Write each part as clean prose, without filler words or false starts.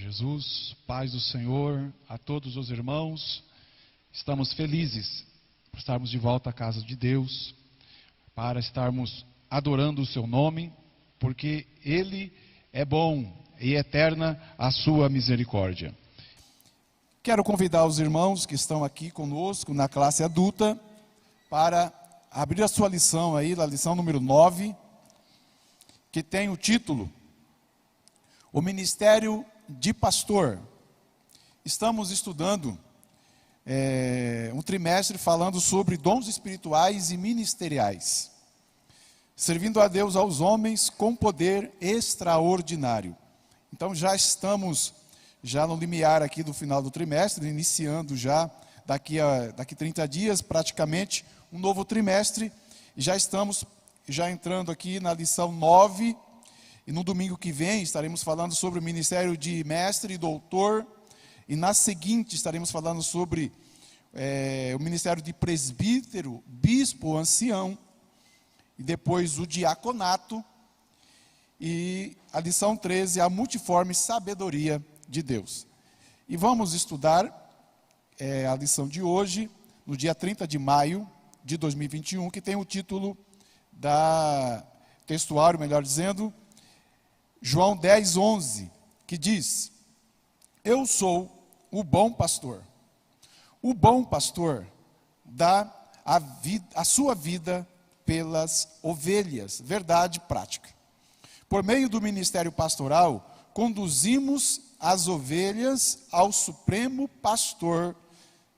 Jesus, paz do Senhor a todos os irmãos. Estamos felizes por estarmos de volta à casa de Deus, para estarmos adorando o seu nome, porque Ele é bom e eterna a sua misericórdia. Quero convidar os irmãos que estão aqui conosco na classe adulta para abrir a sua lição aí, a lição número 9, que tem o título O Ministério de Pastor. Estamos estudando um trimestre falando sobre dons espirituais e ministeriais, servindo a Deus aos homens com poder extraordinário. Então já estamos no limiar aqui do final do trimestre, iniciando já daqui 30 dias praticamente um novo trimestre, e já estamos entrando aqui na lição 9, e no domingo que vem estaremos falando sobre o ministério de mestre e doutor, e na seguinte estaremos falando sobre o ministério de presbítero, bispo, ancião, e depois o diaconato, e a lição 13, a multiforme sabedoria de Deus. E vamos estudar a lição de hoje, no dia 30 de maio de 2021, que tem o título textuário, melhor dizendo, João 10, 11, que diz: Eu sou o bom pastor. O bom pastor dá a sua vida pelas ovelhas. Verdade prática. Por meio do ministério pastoral, conduzimos as ovelhas ao supremo pastor,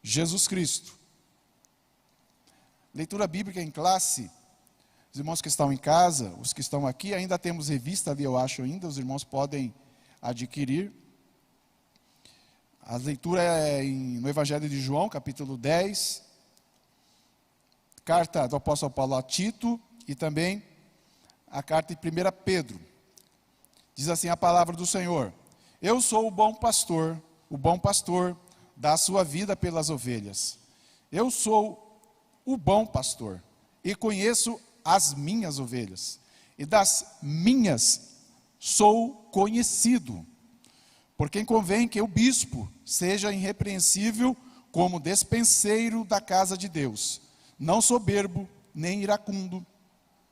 Jesus Cristo. Leitura bíblica em classe. Os irmãos que estão em casa, os que estão aqui, ainda temos revista ali, eu acho ainda, os irmãos podem adquirir. A leitura é no Evangelho de João, capítulo 10, carta do apóstolo Paulo a Tito, e também a carta de 1 Pedro. Diz assim a palavra do Senhor: Eu sou o bom pastor dá a sua vida pelas ovelhas. Eu sou o bom pastor, e conheço as minhas ovelhas, e das minhas sou conhecido. Por quem convém que o bispo seja irrepreensível como despenseiro da casa de Deus, não soberbo, nem iracundo,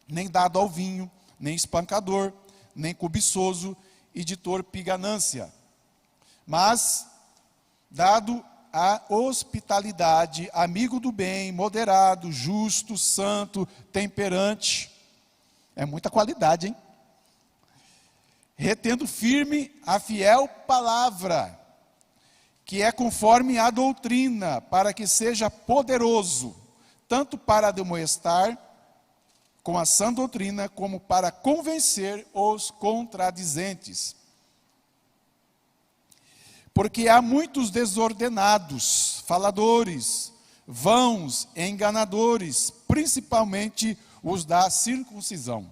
nem dado ao vinho, nem espancador, nem cobiçoso e de torpe ganância, mas dado a hospitalidade, amigo do bem, moderado, justo, santo, temperante. É muita qualidade, hein? Retendo firme a fiel palavra, que é conforme a doutrina, para que seja poderoso, tanto para amoestar com a sã doutrina, como para convencer os contradizentes. Porque há muitos desordenados, faladores, vãos, enganadores, principalmente os da circuncisão.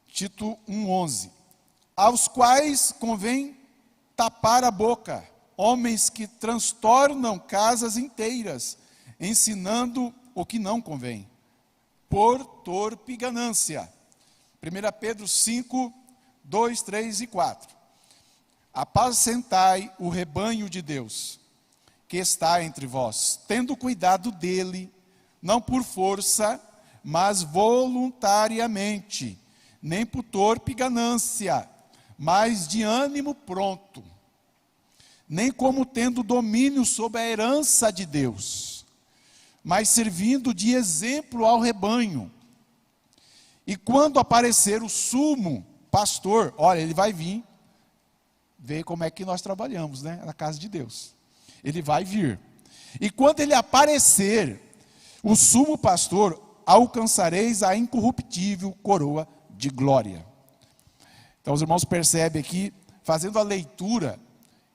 Tito 1,11. Aos quais convém tapar a boca, homens que transtornam casas inteiras, ensinando o que não convém, por torpe ganância. 1 Pedro 5, 2, 3 e 4. Apacentai o rebanho de Deus, que está entre vós, tendo cuidado dele, não por força, mas voluntariamente, nem por torpe ganância, mas de ânimo pronto, nem como tendo domínio sobre a herança de Deus, mas servindo de exemplo ao rebanho. E quando aparecer o sumo pastor, olha, ele vai vir ver como é que nós trabalhamos, né, na casa de Deus. Ele vai vir. E quando ele aparecer, o sumo pastor, alcançareis a incorruptível coroa de glória. Então os irmãos percebem aqui, fazendo a leitura,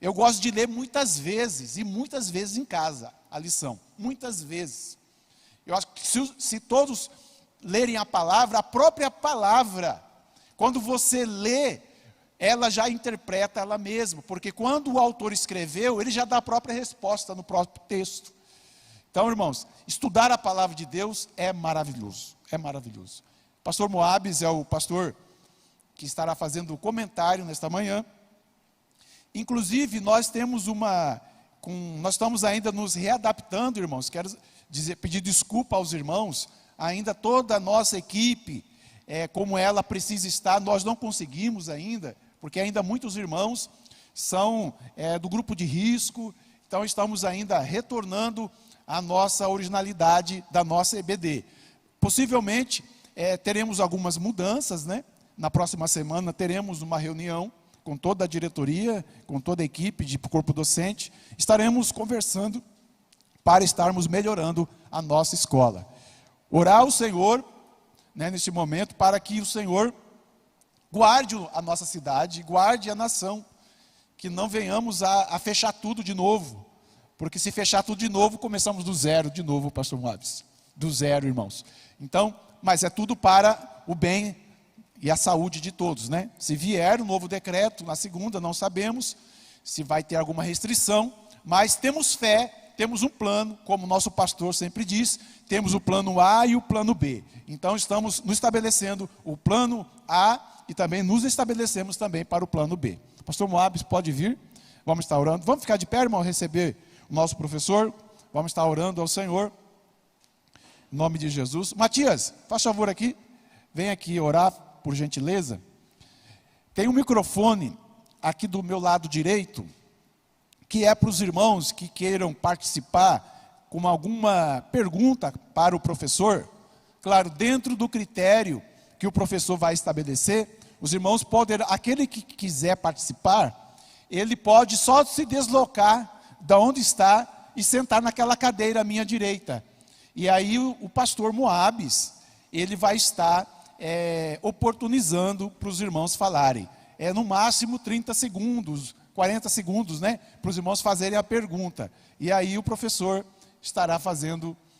eu gosto de ler muitas vezes, e muitas vezes em casa, a lição, muitas vezes. Eu acho que se todos lerem a própria palavra, quando você lê, ela já interpreta ela mesma, porque quando o autor escreveu, ele já dá a própria resposta no próprio texto. Então, irmãos, estudar a palavra de Deus é maravilhoso, é maravilhoso. Pastor Moabes é o pastor que estará fazendo o comentário nesta manhã, Inclusive, nós estamos ainda nos readaptando, irmãos. Quero pedir desculpa aos irmãos. Ainda toda a nossa equipe, como ela precisa estar, nós não conseguimos ainda, porque ainda muitos irmãos são do grupo de risco. Então, estamos ainda retornando à nossa originalidade da nossa EBD. Possivelmente, teremos algumas mudanças, né? Na próxima semana teremos uma reunião com toda a diretoria, com toda a equipe de corpo docente. Estaremos conversando para estarmos melhorando a nossa escola. Orar ao Senhor, né, neste momento, para que o Senhor guarde a nossa cidade, guarde a nação, que não venhamos a fechar tudo de novo, porque se fechar tudo de novo, começamos do zero de novo, pastor Moabs, do zero, irmãos. Então, mas é tudo para o bem e a saúde de todos, né? Se vier um novo decreto na segunda, não sabemos se vai ter alguma restrição, mas temos fé, temos um plano, como o nosso pastor sempre diz, temos o plano A e o plano B. Então estamos nos estabelecendo o plano A e também nos estabelecemos também para o plano B. Pastor Moabs, pode vir, vamos estar orando. Vamos ficar de pé, irmão, receber o nosso professor. Vamos estar orando ao Senhor, em nome de Jesus. Matias, faz favor aqui, vem aqui orar, por gentileza. Tem um microfone aqui do meu lado direito, que é para os irmãos que queiram participar com alguma pergunta para o professor. Claro, dentro do critério que o professor vai estabelecer, os irmãos podem, aquele que quiser participar, ele pode só se deslocar da onde está e sentar naquela cadeira à minha direita. E aí o pastor Moabs, ele vai estar oportunizando para os irmãos falarem. No máximo 30 segundos, 40 segundos, né? Para os irmãos fazerem a pergunta. E aí o professor estará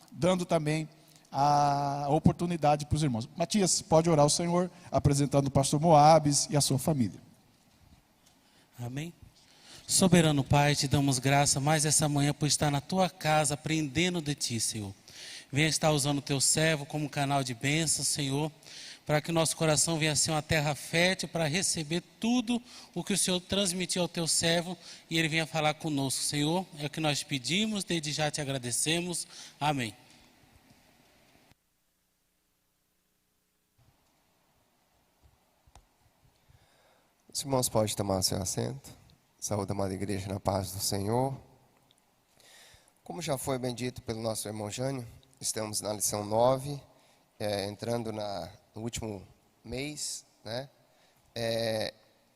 dando também a oportunidade para os irmãos. Matias, pode orar ao Senhor, apresentando o pastor Moabs e a sua família. Amém. Soberano Pai, te damos graça mais essa manhã por estar na tua casa, aprendendo de ti, Senhor. Venha estar usando o teu servo como canal de bênção, Senhor, para que o nosso coração venha ser uma terra fértil para receber tudo o que o Senhor transmitiu ao teu servo e ele venha falar conosco, Senhor. É o que nós pedimos, desde já te agradecemos. Amém. Os irmãos podem tomar seu assento. Saúde, amada igreja, na paz do Senhor. Como já foi bem dito pelo nosso irmão Jânio, estamos na lição 9, entrando no último mês, né?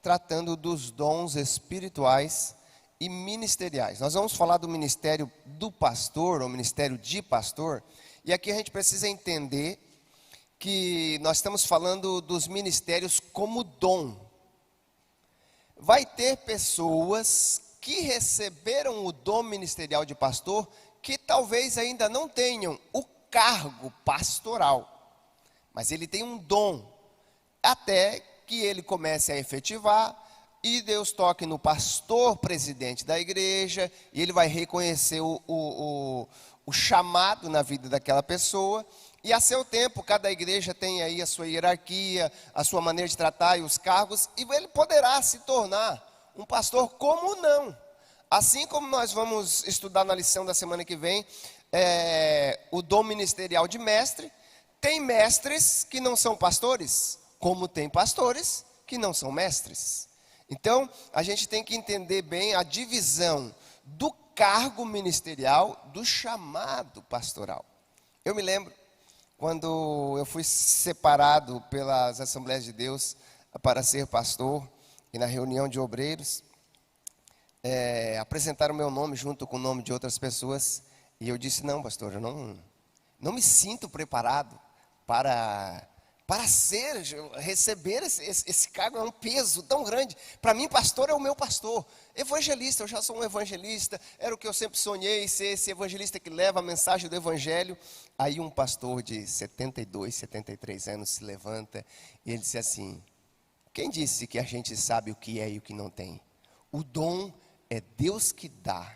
Tratando dos dons espirituais e ministeriais. Nós vamos falar do ministério do pastor, ou ministério de pastor, e aqui a gente precisa entender que nós estamos falando dos ministérios como dom. Vai ter pessoas que receberam o dom ministerial de pastor, que talvez ainda não tenham o cargo pastoral, mas ele tem um dom, até que ele comece a efetivar, e Deus toque no pastor presidente da igreja, e ele vai reconhecer o chamado na vida daquela pessoa, e a seu tempo, cada igreja tem aí a sua hierarquia, a sua maneira de tratar e os cargos, e ele poderá se tornar um pastor, como não. Assim como nós vamos estudar na lição da semana que vem, o dom ministerial de mestre, tem mestres que não são pastores, como tem pastores que não são mestres. Então, a gente tem que entender bem a divisão do cargo ministerial do chamado pastoral. Eu me lembro, quando eu fui separado pelas Assembleias de Deus para ser pastor, e na reunião de obreiros, apresentaram o meu nome junto com o nome de outras pessoas, e eu disse, não, pastor, eu não me sinto preparado para receber esse cargo. É um peso tão grande. Para mim, pastor é o meu pastor. Evangelista, eu já sou um evangelista, era o que eu sempre sonhei, ser esse evangelista que leva a mensagem do evangelho. Aí um pastor de 72, 73 anos se levanta e ele disse assim, quem disse que a gente sabe o que é e o que não tem? O dom é Deus que dá.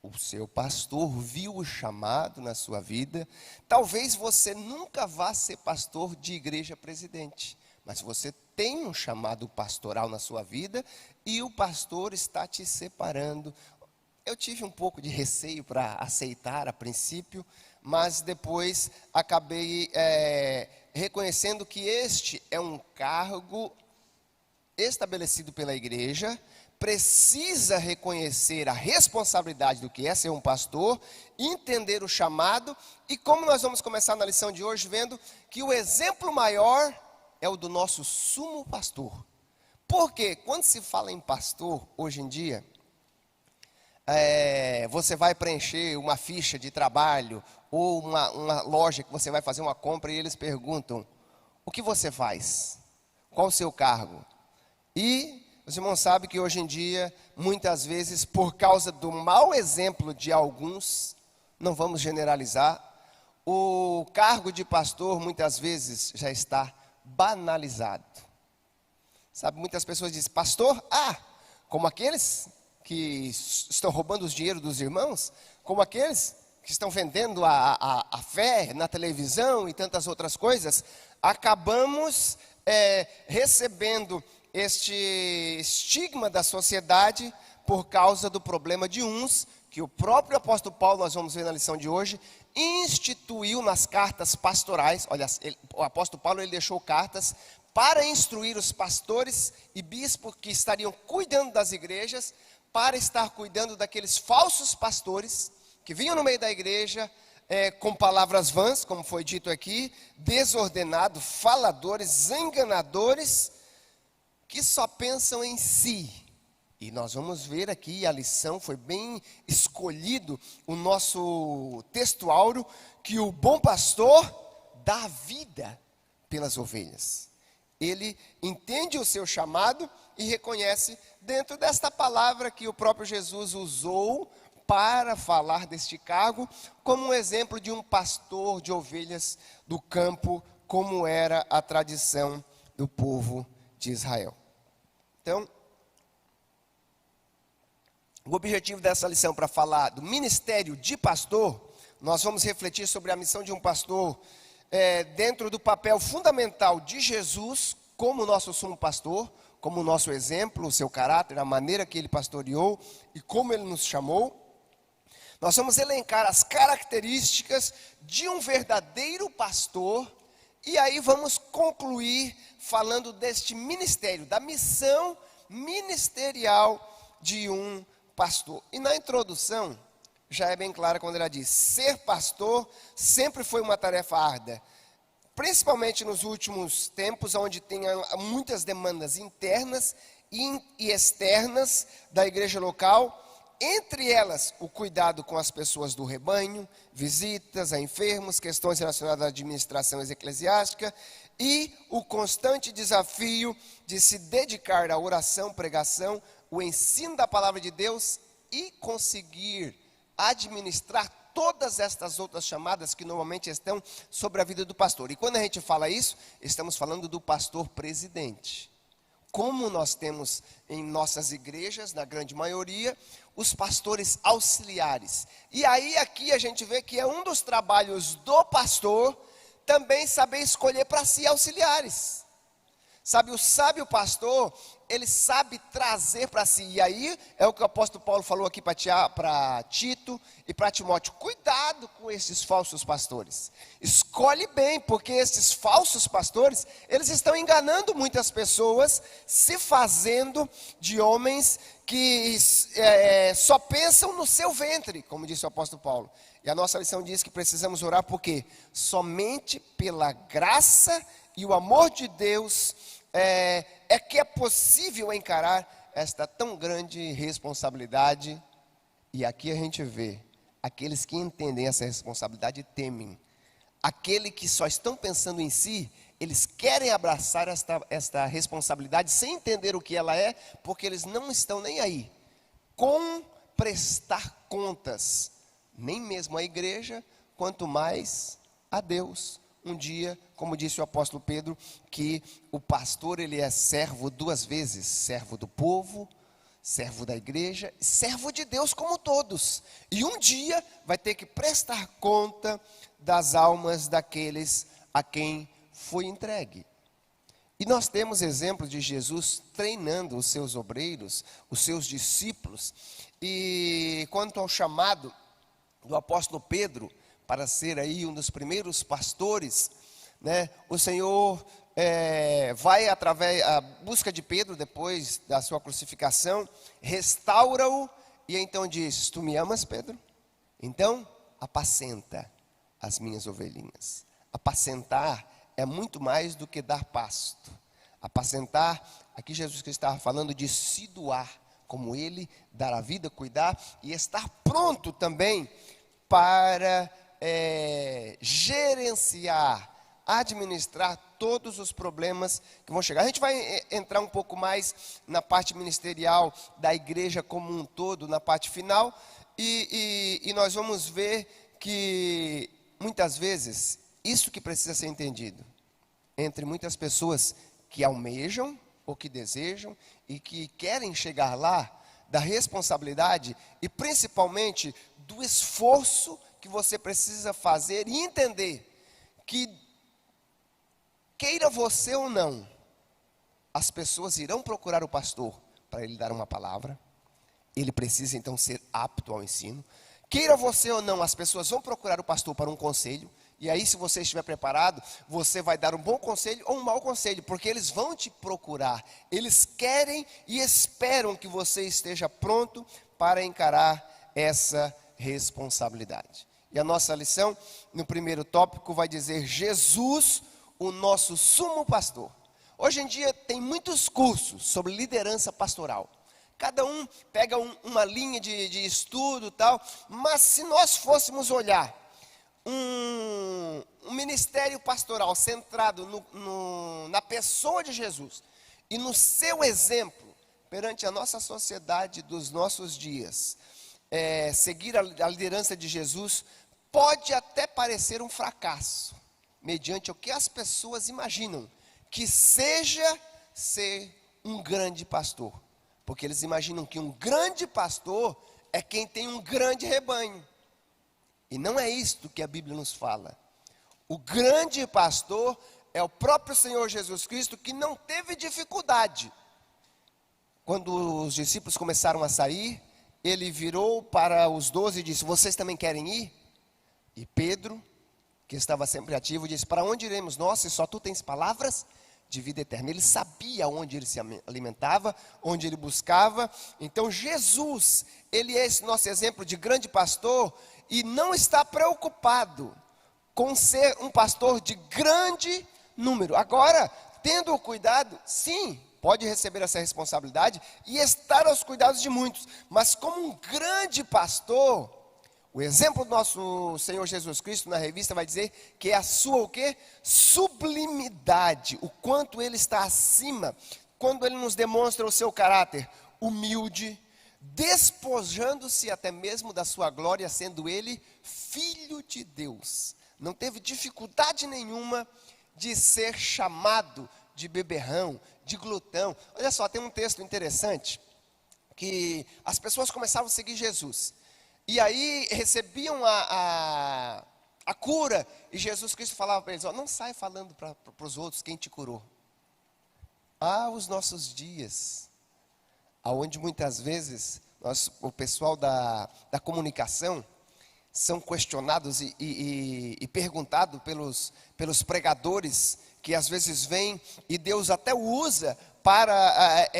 O seu pastor viu o chamado na sua vida. Talvez você nunca vá ser pastor de igreja presidente, mas você tem um chamado pastoral na sua vida e o pastor está te separando. Eu tive um pouco de receio para aceitar a princípio, mas depois acabei reconhecendo que este é um cargo estabelecido pela igreja, precisa reconhecer a responsabilidade do que é ser um pastor, entender o chamado, e como nós vamos começar na lição de hoje vendo que o exemplo maior é o do nosso sumo pastor. Porque quando se fala em pastor, hoje em dia, você vai preencher uma ficha de trabalho, ou uma loja que você vai fazer uma compra e eles perguntam, o que você faz? Qual o seu cargo? E os irmãos sabem que hoje em dia, muitas vezes, por causa do mau exemplo de alguns, não vamos generalizar, o cargo de pastor muitas vezes já está banalizado. Sabe, muitas pessoas dizem, pastor, como aqueles que estão roubando os dinheiros dos irmãos, como aqueles que estão vendendo a fé na televisão e tantas outras coisas, acabamos recebendo este estigma da sociedade por causa do problema de uns, que o próprio apóstolo Paulo, nós vamos ver na lição de hoje, instituiu nas cartas pastorais. Olha, o apóstolo Paulo ele deixou cartas para instruir os pastores e bispos que estariam cuidando das igrejas, para estar cuidando daqueles falsos pastores que vinham no meio da igreja com palavras vãs, como foi dito aqui, desordenados, faladores, enganadores, que só pensam em si. E nós vamos ver aqui, a lição foi bem escolhido, o nosso texto áureo, que o bom pastor dá vida pelas ovelhas. Ele entende o seu chamado e reconhece dentro desta palavra que o próprio Jesus usou para falar deste cargo, como um exemplo de um pastor de ovelhas do campo, como era a tradição do povo de Israel. Então, o objetivo dessa lição para falar do ministério de pastor, nós vamos refletir sobre a missão de um pastor dentro do papel fundamental de Jesus como nosso sumo pastor, como o nosso exemplo, o seu caráter, a maneira que ele pastoreou e como ele nos chamou. Nós vamos elencar as características de um verdadeiro pastor e aí vamos concluir falando deste ministério, da missão ministerial de um pastor. E na introdução, já é bem clara quando ela diz, ser pastor sempre foi uma tarefa árdua, principalmente nos últimos tempos, onde tem muitas demandas internas e externas da igreja local, entre elas o cuidado com as pessoas do rebanho, visitas a enfermos, questões relacionadas à administração eclesiástica e o constante desafio de se dedicar à oração, pregação, o ensino da palavra de Deus e conseguir administrar todas estas outras chamadas que normalmente estão sobre a vida do pastor. E quando a gente fala isso, estamos falando do pastor presidente. Como nós temos em nossas igrejas, na grande maioria, os pastores auxiliares. E aí aqui a gente vê que é um dos trabalhos do pastor também saber escolher para si auxiliares. Sabe, o sábio pastor, ele sabe trazer para si. E aí é o que o apóstolo Paulo falou aqui para Tito e para Timóteo. Cuidado com esses falsos pastores. Escolhe bem, porque esses falsos pastores, eles estão enganando muitas pessoas, se fazendo de homens que só pensam no seu ventre, como disse o apóstolo Paulo. E a nossa lição diz que precisamos orar porque somente pela graça e o amor de Deus é que é possível encarar esta tão grande responsabilidade. E aqui a gente vê, aqueles que entendem essa responsabilidade temem. Aqueles que só estão pensando em si, eles querem abraçar esta responsabilidade sem entender o que ela é, porque eles não estão nem aí com prestar contas, nem mesmo à igreja, quanto mais a Deus. Um dia, como disse o apóstolo Pedro, que o pastor ele é servo duas vezes, servo do povo, servo da igreja, servo de Deus como todos. E um dia vai ter que prestar conta das almas daqueles a quem foi entregue. E nós temos exemplos de Jesus treinando os seus obreiros, os seus discípulos. E quanto ao chamado do apóstolo Pedro para ser aí um dos primeiros pastores, né, o Senhor vai através a busca de Pedro depois da sua crucificação, restaura-o e então diz: tu me amas, Pedro? Então apacenta as minhas ovelhinhas. Apacentar é muito mais do que dar pasto. Apacentar, aqui Jesus Cristo estava falando de se doar, como Ele, dar a vida, cuidar e estar pronto também para gerenciar, administrar todos os problemas que vão chegar. A gente vai entrar um pouco mais na parte ministerial da igreja como um todo, na parte final, e nós vamos ver que muitas vezes isso que precisa ser entendido entre muitas pessoas que almejam ou que desejam e que querem chegar lá, da responsabilidade e principalmente do esforço que você precisa fazer e entender que, queira você ou não, as pessoas irão procurar o pastor para ele dar uma palavra. Ele precisa então ser apto ao ensino. Queira você ou não, as pessoas vão procurar o pastor para um conselho. E aí, se você estiver preparado, você vai dar um bom conselho ou um mau conselho, porque eles vão te procurar. Eles querem e esperam que você esteja pronto para encarar essa responsabilidade. E a nossa lição, no primeiro tópico, vai dizer: Jesus, o nosso sumo pastor. Hoje em dia tem muitos cursos sobre liderança pastoral. Cada um pega uma linha de estudo e tal, mas se nós fôssemos olhar um ministério pastoral centrado na pessoa de Jesus e no seu exemplo perante a nossa sociedade dos nossos dias, seguir a liderança de Jesus pode até parecer um fracasso, mediante o que as pessoas imaginam que seja ser um grande pastor, porque eles imaginam que um grande pastor é quem tem um grande rebanho. E não é isto que a Bíblia nos fala. O grande pastor é o próprio Senhor Jesus Cristo, que não teve dificuldade. Quando os discípulos começaram a sair, ele virou para os 12 e disse: vocês também querem ir? E Pedro, que estava sempre ativo, disse: para onde iremos nós, se só tu tens palavras de vida eterna? Ele sabia onde ele se alimentava, onde ele buscava. Então Jesus, ele é esse nosso exemplo de grande pastor, e não está preocupado com ser um pastor de grande número. Agora, tendo o cuidado, sim, pode receber essa responsabilidade e estar aos cuidados de muitos, mas como um grande pastor, o exemplo do nosso Senhor Jesus Cristo na revista vai dizer que é a sua o quê? Sublimidade, o quanto ele está acima, quando ele nos demonstra o seu caráter humilde, despojando-se até mesmo da sua glória, sendo ele filho de Deus. Não teve dificuldade nenhuma de ser chamado de beberrão, de glutão. Olha só, tem um texto interessante, que as pessoas começavam a seguir Jesus, e aí recebiam a cura, e Jesus Cristo falava para eles: não sai falando para os outros quem te curou. Os nossos dias, aonde muitas vezes o pessoal da comunicação são questionados e perguntados pelos pregadores, que às vezes vêm e Deus até o usa para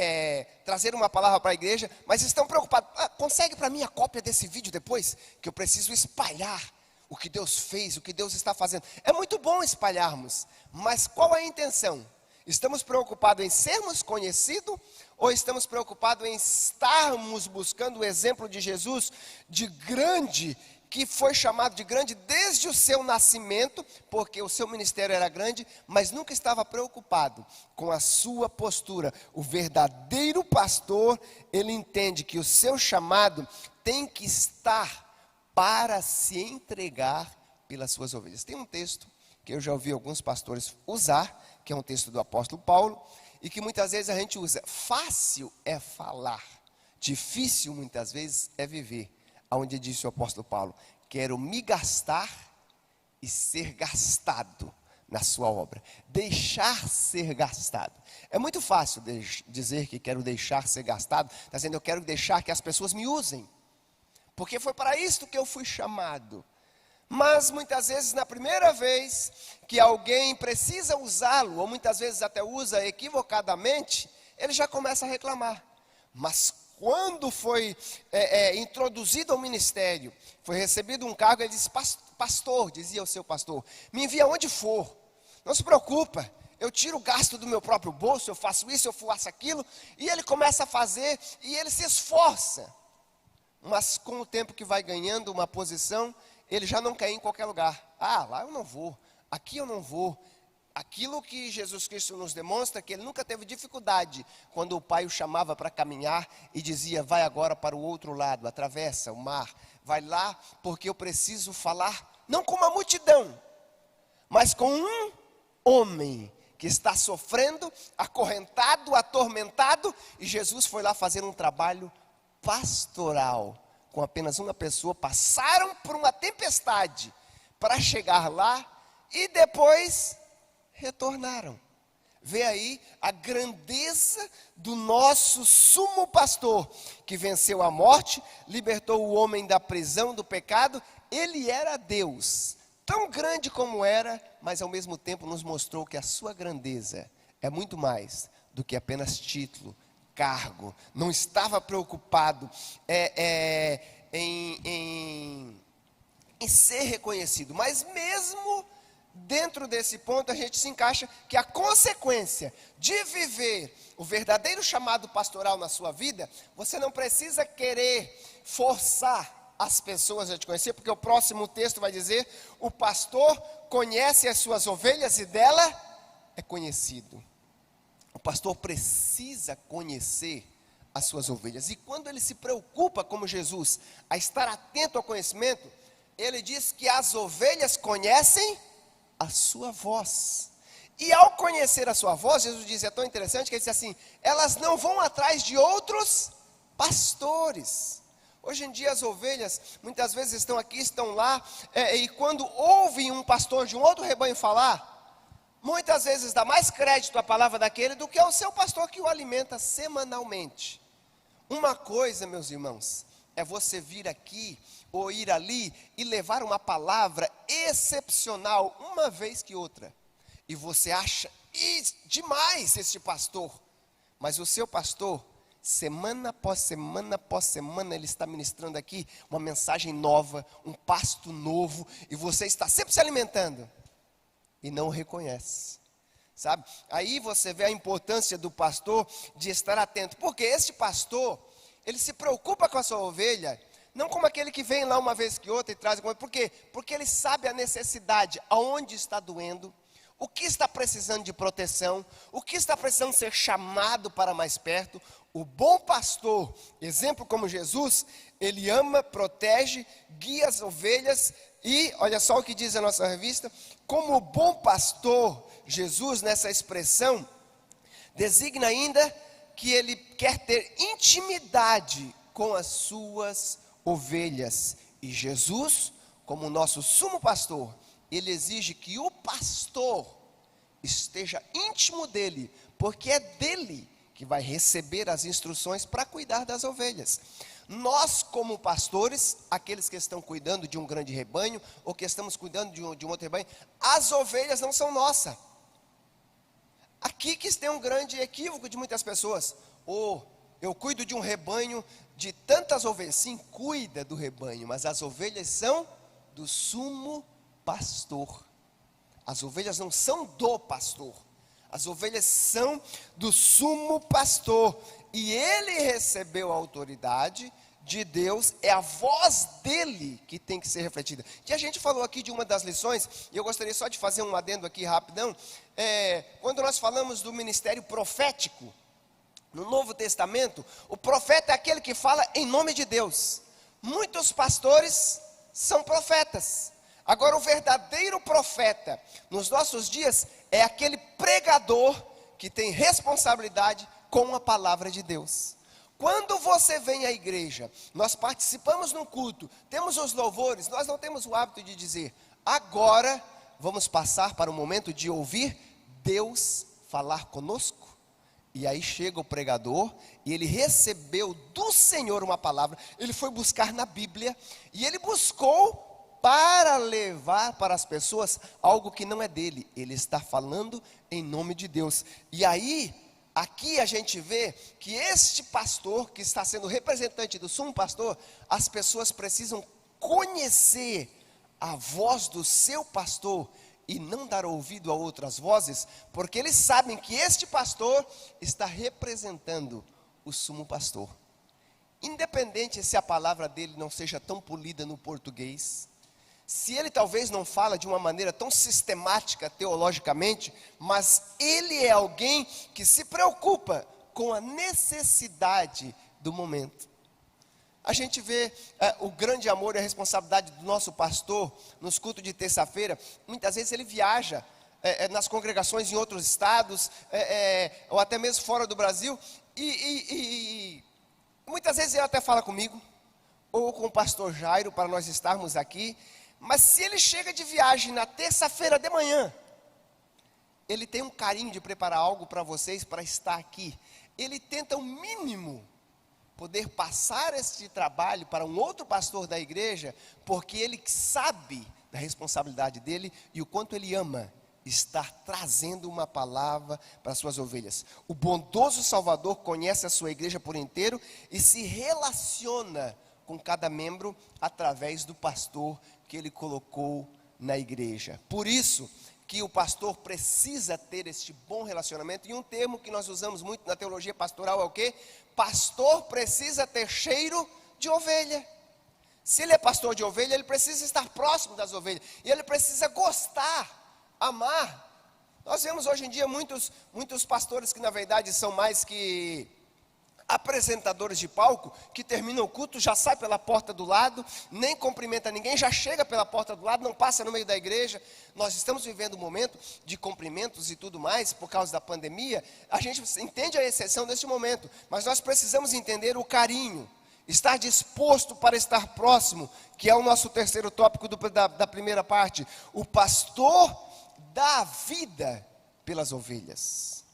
trazer uma palavra para a igreja, mas estão preocupados: consegue para mim a cópia desse vídeo depois, que eu preciso espalhar o que Deus fez, o que Deus está fazendo. É muito bom espalharmos, mas qual é a intenção? Estamos preocupados em sermos conhecidos, ou estamos preocupados em estarmos buscando o exemplo de Jesus, de grande, que foi chamado de grande desde o seu nascimento, porque o seu ministério era grande, mas nunca estava preocupado com a sua postura. O verdadeiro pastor, ele entende que o seu chamado tem que estar para se entregar pelas suas ovelhas. Tem um texto que eu já ouvi alguns pastores usar, que é um texto do apóstolo Paulo, e que muitas vezes a gente usa: fácil é falar, difícil muitas vezes é viver. Onde disse o apóstolo Paulo: quero me gastar e ser gastado na sua obra. Deixar ser gastado. É muito fácil dizer que quero deixar ser gastado. Está dizendo, eu quero deixar que as pessoas me usem. Porque foi para isto que eu fui chamado. Mas muitas vezes, na primeira vez que alguém precisa usá-lo, ou muitas vezes até usa equivocadamente, ele já começa a reclamar. Mas quando foi introduzido ao ministério, foi recebido um cargo, ele disse, pastor, dizia o seu pastor, me envia onde for, não se preocupa, eu tiro o gasto do meu próprio bolso, eu faço isso, eu faço aquilo, e ele começa a fazer, e ele se esforça, mas com o tempo que vai ganhando uma posição, ele já não quer ir em qualquer lugar. Ah, lá eu não vou, aqui eu não vou. Aquilo que Jesus Cristo nos demonstra, que ele nunca teve dificuldade, quando o pai o chamava para caminhar e dizia, vai agora para o outro lado, atravessa o mar, vai lá, porque eu preciso falar, não com uma multidão, mas com um homem, que está sofrendo, acorrentado, atormentado, e Jesus foi lá fazer um trabalho pastoral, com apenas uma pessoa, passaram por uma tempestade, para chegar lá, e depois retornaram. Vê aí a grandeza do nosso sumo pastor, que venceu a morte, libertou o homem da prisão, do pecado. Ele era Deus, tão grande como era, mas ao mesmo tempo nos mostrou que a sua grandeza é muito mais do que apenas título, cargo. Não estava preocupado em ser reconhecido, mas mesmo dentro desse ponto a gente se encaixa que a consequência de viver o verdadeiro chamado pastoral na sua vida, você não precisa querer forçar as pessoas a te conhecer, porque o próximo texto vai dizer, o pastor conhece as suas ovelhas e dela é conhecido. O pastor precisa conhecer as suas ovelhas, e quando ele se preocupa, como Jesus, a estar atento ao conhecimento, ele diz que as ovelhas conhecem a sua voz, e ao conhecer a sua voz, Jesus diz, é tão interessante que ele diz assim, elas não vão atrás de outros pastores. Hoje em dia as ovelhas, muitas vezes estão aqui, estão lá, e quando ouvem um pastor de um outro rebanho falar, muitas vezes dá mais crédito à palavra daquele do que ao seu pastor que o alimenta semanalmente. Uma coisa, meus irmãos, é você vir aqui ou ir ali e levar uma palavra excepcional uma vez que outra. E você acha demais este pastor, mas o seu pastor, semana após semana após semana, ele está ministrando aqui uma mensagem nova, um pasto novo, e você está sempre se alimentando e não o reconhece, sabe? Aí você vê a importância do pastor de estar atento, porque este pastor, ele se preocupa com a sua ovelha, não como aquele que vem lá uma vez que outra e traz alguma coisa. Por quê? Porque ele sabe a necessidade, aonde está doendo, o que está precisando de proteção, o que está precisando ser chamado para mais perto. O bom pastor, exemplo como Jesus, ele ama, protege, guia as ovelhas. E olha só o que diz a nossa revista, como o bom pastor, Jesus nessa expressão, designa ainda que ele quer ter intimidade com as suas ovelhas. E Jesus, como nosso sumo pastor, ele exige que o pastor esteja íntimo dele, porque é dele que vai receber as instruções para cuidar das ovelhas. Nós, como pastores, aqueles que estão cuidando de um grande rebanho, ou que estamos cuidando de um outro rebanho, as ovelhas não são nossas. Aqui que tem um grande equívoco de muitas pessoas. Eu cuido de um rebanho de tantas ovelhas. Sim, cuida do rebanho, mas as ovelhas são do sumo pastor. As ovelhas não são do pastor. As ovelhas são do sumo pastor. E ele recebeu a autoridade de Deus, é a voz dele que tem que ser refletida. E a gente falou aqui de uma das lições, e eu gostaria só de fazer um adendo aqui rapidão. Quando nós falamos do ministério profético, no Novo Testamento, o profeta é aquele que fala em nome de Deus. Muitos pastores são profetas. Agora, o verdadeiro profeta, nos nossos dias, é aquele pregador que tem responsabilidade com a palavra de Deus. Quando você vem à igreja, nós participamos num culto, temos os louvores, nós não temos o hábito de dizer, agora vamos passar para o momento de ouvir Deus falar conosco. E aí chega o pregador, e ele recebeu do Senhor uma palavra, ele foi buscar na Bíblia, e ele buscou para levar para as pessoas algo que não é dele, ele está falando em nome de Deus. E aí, aqui a gente vê que este pastor, que está sendo representante do sumo pastor, as pessoas precisam conhecer a voz do seu pastor, e não dar ouvido a outras vozes, porque eles sabem que este pastor está representando o sumo pastor. Independente se a palavra dele não seja tão polida no português, se ele talvez não fala de uma maneira tão sistemática teologicamente, mas ele é alguém que se preocupa com a necessidade do momento. A gente vê o grande amor e a responsabilidade do nosso pastor nos cultos de terça-feira. Muitas vezes ele viaja nas congregações em outros estados, ou até mesmo fora do Brasil, e muitas vezes ele até fala comigo, ou com o pastor Jairo, para nós estarmos aqui. Mas se ele chega de viagem na terça-feira de manhã, ele tem um carinho de preparar algo para vocês, para estar aqui. Ele tenta o mínimo poder passar este trabalho para um outro pastor da igreja, porque ele sabe da responsabilidade dele e o quanto ele ama estar trazendo uma palavra para as suas ovelhas. O bondoso Salvador conhece a sua igreja por inteiro e se relaciona com cada membro através do pastor que ele colocou na igreja. Por isso que o pastor precisa ter este bom relacionamento, e um termo que nós usamos muito na teologia pastoral é o quê? Pastor precisa ter cheiro de ovelha. Se ele é pastor de ovelha, ele precisa estar próximo das ovelhas, e ele precisa gostar, amar. Nós vemos hoje em dia muitos pastores que na verdade são mais que apresentadores de palco, que terminam o culto, já sai pela porta do lado, nem cumprimenta ninguém, já chega pela porta do lado, não passa no meio da igreja. Nós estamos vivendo um momento de cumprimentos e tudo mais, por causa da pandemia. A gente entende a exceção desse momento, mas nós precisamos entender o carinho, estar disposto para estar próximo, que é o nosso terceiro tópico da primeira parte. O pastor dá a vida pelas ovelhas.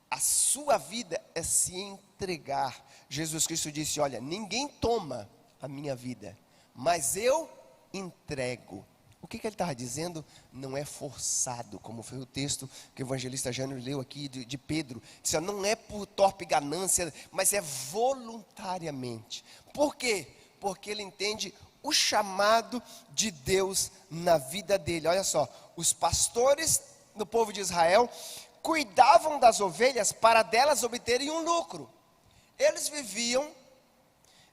A sua vida é se entregar. Jesus Cristo disse: olha, ninguém toma a minha vida, mas eu entrego. O que ele estava dizendo? Não é forçado, como foi o texto que o evangelista Jânio leu aqui de Pedro. Disse, não é por torpe ganância, mas é voluntariamente. Por quê? Porque ele entende o chamado de Deus na vida dele. Olha só, os pastores do povo de Israel cuidavam das ovelhas para delas obterem um lucro. Eles viviam,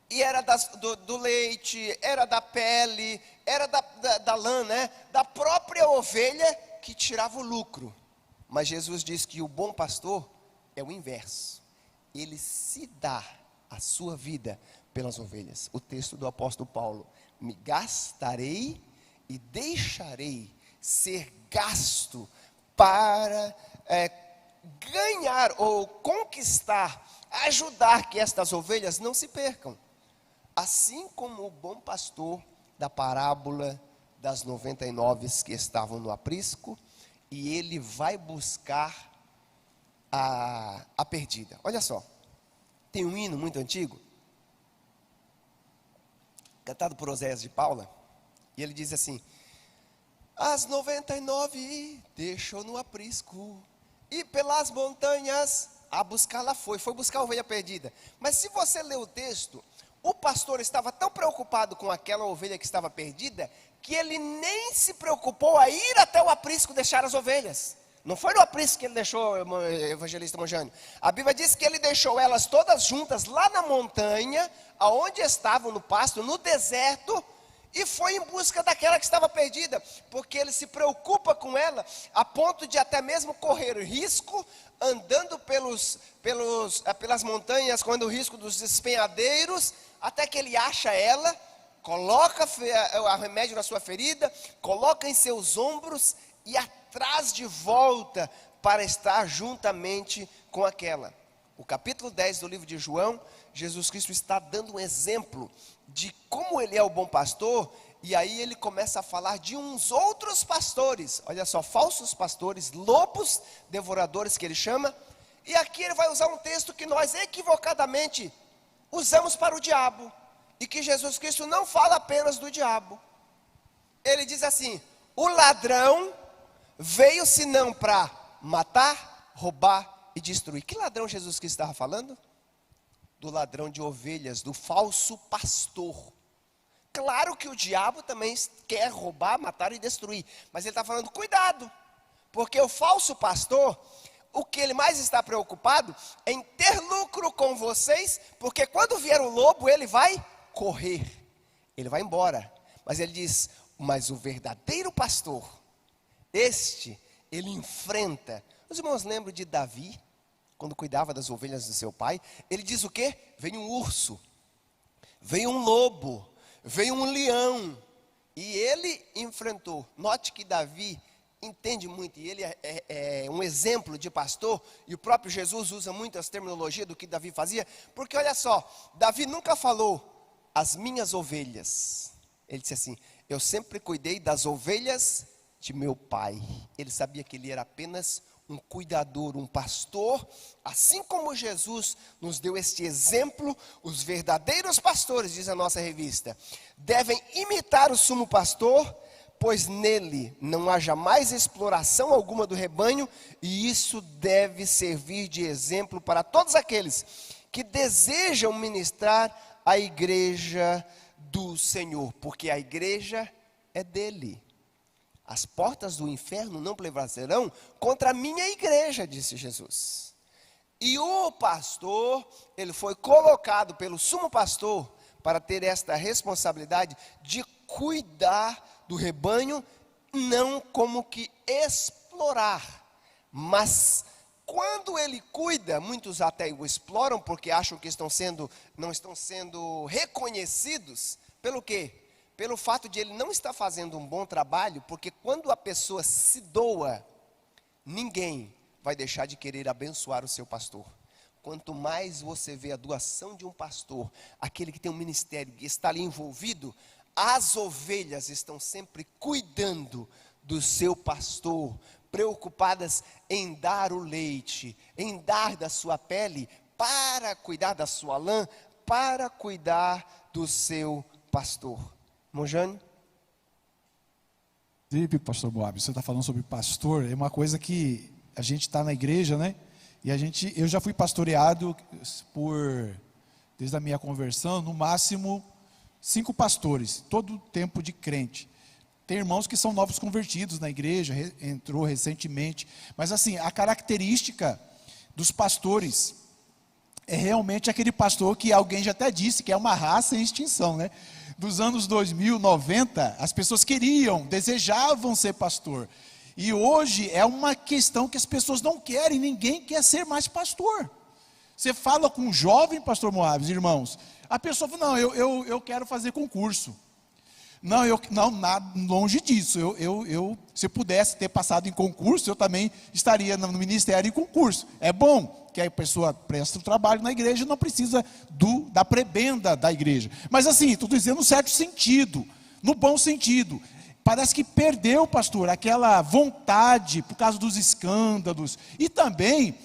e era do leite, era da pele, era da lã, né? Da própria ovelha que tirava o lucro. Mas Jesus diz que o bom pastor é o inverso. Ele se dá a sua vida pelas ovelhas. O texto do apóstolo Paulo: me gastarei e deixarei ser gasto para ganhar ou conquistar, ajudar que estas ovelhas não se percam. Assim como o bom pastor da parábola das 99 que estavam no aprisco, e ele vai buscar a perdida. Olha só, tem um hino muito antigo, cantado por Oséias de Paula, e ele diz assim: as 99 deixou no aprisco, e pelas montanhas a buscá-la foi buscar a ovelha perdida. Mas se você ler o texto, o pastor estava tão preocupado com aquela ovelha que estava perdida, que ele nem se preocupou a ir até o aprisco deixar as ovelhas. Não foi no aprisco que ele deixou, evangelista Monjânio. A Bíblia diz que ele deixou elas todas juntas lá na montanha, aonde estavam no pasto, no deserto, e foi em busca daquela que estava perdida, porque ele se preocupa com ela, a ponto de até mesmo correr risco, andando pelas montanhas, correndo o risco dos despenhadeiros, até que ele acha ela, coloca o remédio na sua ferida, coloca em seus ombros e atrás de volta para estar juntamente com aquela. O capítulo 10 do livro de João Jesus Cristo está dando um exemplo de como ele é o bom pastor, e aí ele começa a falar de uns outros pastores, olha só, falsos pastores, lobos devoradores que ele chama, e aqui ele vai usar um texto que nós equivocadamente usamos para o diabo, e que Jesus Cristo não fala apenas do diabo. Ele diz assim: o ladrão veio senão para matar, roubar e destruir. Que ladrão Jesus Cristo estava falando? Do ladrão de ovelhas, do falso pastor. Claro que o diabo também quer roubar, matar e destruir, mas ele está falando, cuidado, porque o falso pastor, o que ele mais está preocupado é em ter lucro com vocês, porque quando vier o lobo ele vai correr, ele vai embora. Mas ele diz, mas o verdadeiro pastor, ele enfrenta. Os irmãos lembram de Davi, quando cuidava das ovelhas do seu pai? Ele diz o quê? Veio um urso, veio um lobo, veio um leão, e ele enfrentou. Note que Davi entende muito, e ele é um exemplo de pastor, e o próprio Jesus usa muito as terminologias do que Davi fazia, porque olha só, Davi nunca falou, as minhas ovelhas. Ele disse assim, eu sempre cuidei das ovelhas de meu pai. Ele sabia que ele era apenas um cuidador, um pastor, assim como Jesus nos deu este exemplo. Os verdadeiros pastores, diz a nossa revista, devem imitar o sumo pastor, pois nele não há jamais exploração alguma do rebanho, e isso deve servir de exemplo para todos aqueles que desejam ministrar a igreja do Senhor, porque a igreja é dele. As portas do inferno não prevalecerão contra a minha igreja, disse Jesus. E o pastor, ele foi colocado pelo sumo pastor para ter esta responsabilidade de cuidar do rebanho, não como que explorar, mas quando ele cuida, muitos até o exploram porque acham que não estão sendo reconhecidos. Pelo quê? Pelo fato de ele não estar fazendo um bom trabalho, porque quando a pessoa se doa, ninguém vai deixar de querer abençoar o seu pastor. Quanto mais você vê a doação de um pastor, aquele que tem um ministério e está ali envolvido, as ovelhas estão sempre cuidando do seu pastor, preocupadas em dar o leite, em dar da sua pele, para cuidar da sua lã, para cuidar do seu pastor. Mojane? Pastor Moab, você está falando sobre pastor, é uma coisa que a gente está na igreja, né? E eu já fui pastoreado desde a minha conversão, no máximo 5 pastores, todo tempo de crente. Tem irmãos que são novos convertidos na igreja, entrou recentemente, mas assim, a característica dos pastores é realmente aquele pastor que alguém já até disse que é uma raça em extinção, né? Dos anos 2000, 90, as pessoas desejavam ser pastor. E hoje é uma questão que as pessoas não querem, ninguém quer ser mais pastor. Você fala com um jovem, pastor Moab, irmãos, a pessoa fala, não, eu quero fazer concurso. Não, longe disso, se eu pudesse ter passado em concurso, eu também estaria no ministério em concurso. É bom que a pessoa presta o trabalho na igreja, não precisa da prebenda da igreja. Mas assim, estou dizendo no certo sentido, no bom sentido. Parece que perdeu, pastor, aquela vontade por causa dos escândalos, e também,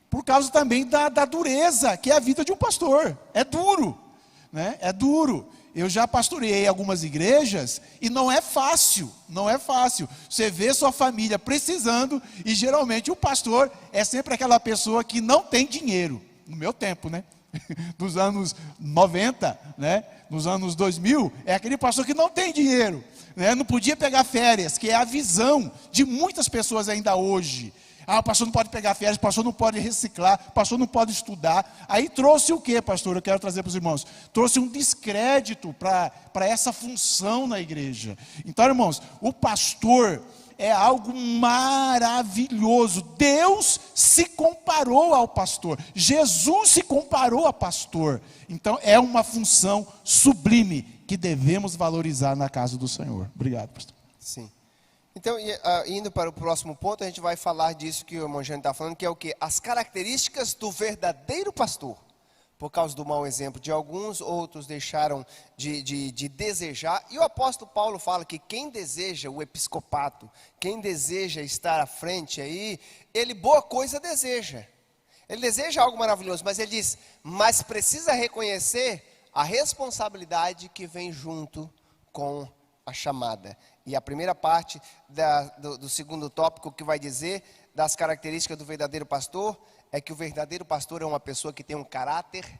por causa também da dureza, que é a vida de um pastor. É duro, né? É duro. Eu já pastoreei algumas igrejas e não é fácil. Você vê sua família precisando e geralmente o pastor é sempre aquela pessoa que não tem dinheiro. No meu tempo, né? Dos anos 90, né? Nos anos 2000, é aquele pastor que não tem dinheiro, né? Não podia pegar férias, que é a visão de muitas pessoas ainda hoje. Ah, o pastor não pode pegar férias, o pastor não pode reciclar, o pastor não pode estudar. Aí trouxe o que, pastor? Eu quero trazer para os irmãos. Trouxe um descrédito para essa função na igreja. Então, irmãos, o pastor é algo maravilhoso. Deus se comparou ao pastor. Jesus se comparou a pastor. Então, é uma função sublime que devemos valorizar na casa do Senhor. Obrigado, pastor. Sim. Então, indo para o próximo ponto, a gente vai falar disso que o Mojane está falando, que é o quê? As características do verdadeiro pastor. por causa do mau exemplo de alguns, outros deixaram de desejar. E o apóstolo Paulo fala que quem deseja o episcopato, quem deseja estar à frente aí, ele boa coisa deseja. Ele deseja algo maravilhoso, mas ele diz, mas precisa reconhecer a responsabilidade que vem junto com a chamada. E a primeira parte do segundo tópico que vai dizer das características do verdadeiro pastor, é que o verdadeiro pastor é uma pessoa que tem um caráter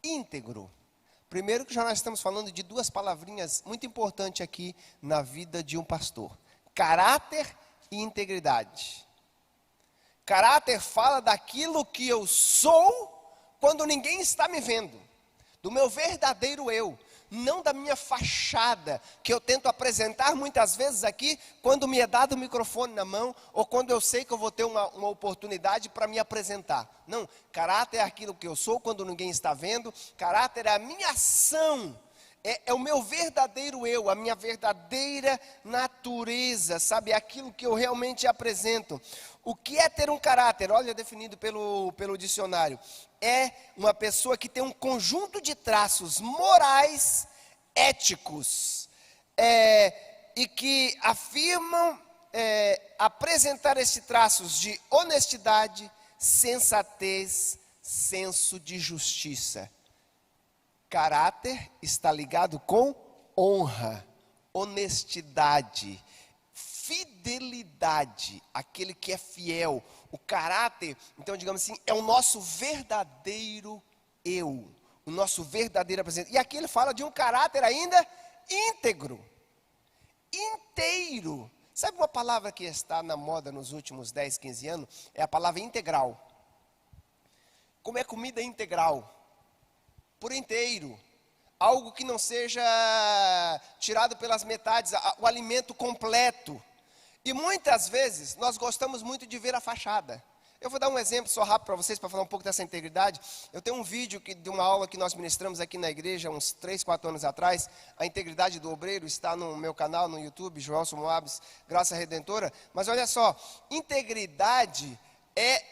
íntegro. Primeiro que já nós estamos falando de duas palavrinhas muito importantes aqui na vida de um pastor. Caráter e integridade. Caráter fala daquilo que eu sou quando ninguém está me vendo. Do meu verdadeiro eu. Não da minha fachada, que eu tento apresentar muitas vezes aqui, quando me é dado o microfone na mão, ou quando eu sei que eu vou ter uma oportunidade para me apresentar. Não, caráter é aquilo que eu sou quando ninguém está vendo, caráter é a minha ação, é o meu verdadeiro eu, a minha verdadeira natureza, sabe, aquilo que eu realmente apresento. O que é ter um caráter? Olha, definido pelo dicionário. É uma pessoa que tem um conjunto de traços morais, éticos, e que afirmam apresentar esses traços de honestidade, sensatez, senso de justiça. Caráter está ligado com honra, honestidade, fidelidade, aquele que é fiel. O caráter, então digamos assim, é o nosso verdadeiro eu, o nosso verdadeiro apresentação. E aqui ele fala de um caráter ainda íntegro, inteiro. Sabe uma palavra que está na moda nos últimos 10, 15 anos? É a palavra integral. Como é comida integral? Por inteiro. Algo que não seja tirado pelas metades, o alimento completo. E muitas vezes nós gostamos muito de ver a fachada. Eu vou dar um exemplo só rápido para vocês, para falar um pouco dessa integridade. Eu tenho um vídeo de uma aula que nós ministramos aqui na igreja, uns 3, 4 anos atrás. A integridade do obreiro está no meu canal, no YouTube, Joelson Moabes, Graça Redentora. Mas olha só, integridade é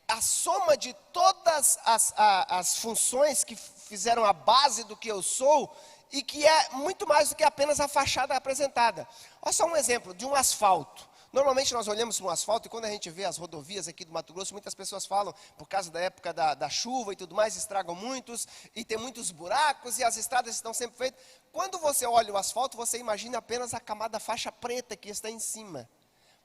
a soma de todas as funções que fizeram a base do que eu sou, e que é muito mais do que apenas a fachada apresentada. Olha só um exemplo de um asfalto. Normalmente nós olhamos para um asfalto e quando a gente vê as rodovias aqui do Mato Grosso, muitas pessoas falam, por causa da época da chuva e tudo mais, estragam muitos, e tem muitos buracos, e as estradas estão sempre feitas. Quando você olha o asfalto, você imagina apenas a camada faixa preta que está em cima.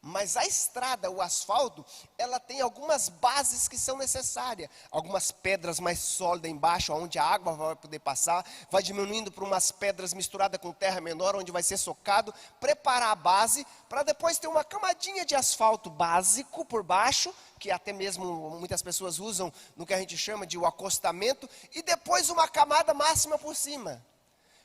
Mas a estrada, o asfalto, ela tem algumas bases que são necessárias. Algumas pedras mais sólidas embaixo, onde a água vai poder passar. Vai diminuindo para umas pedras misturadas com terra menor, onde vai ser socado. Preparar a base, para depois ter uma camadinha de asfalto básico por baixo, que até mesmo muitas pessoas usam no que a gente chama de o acostamento. E depois uma camada máxima por cima.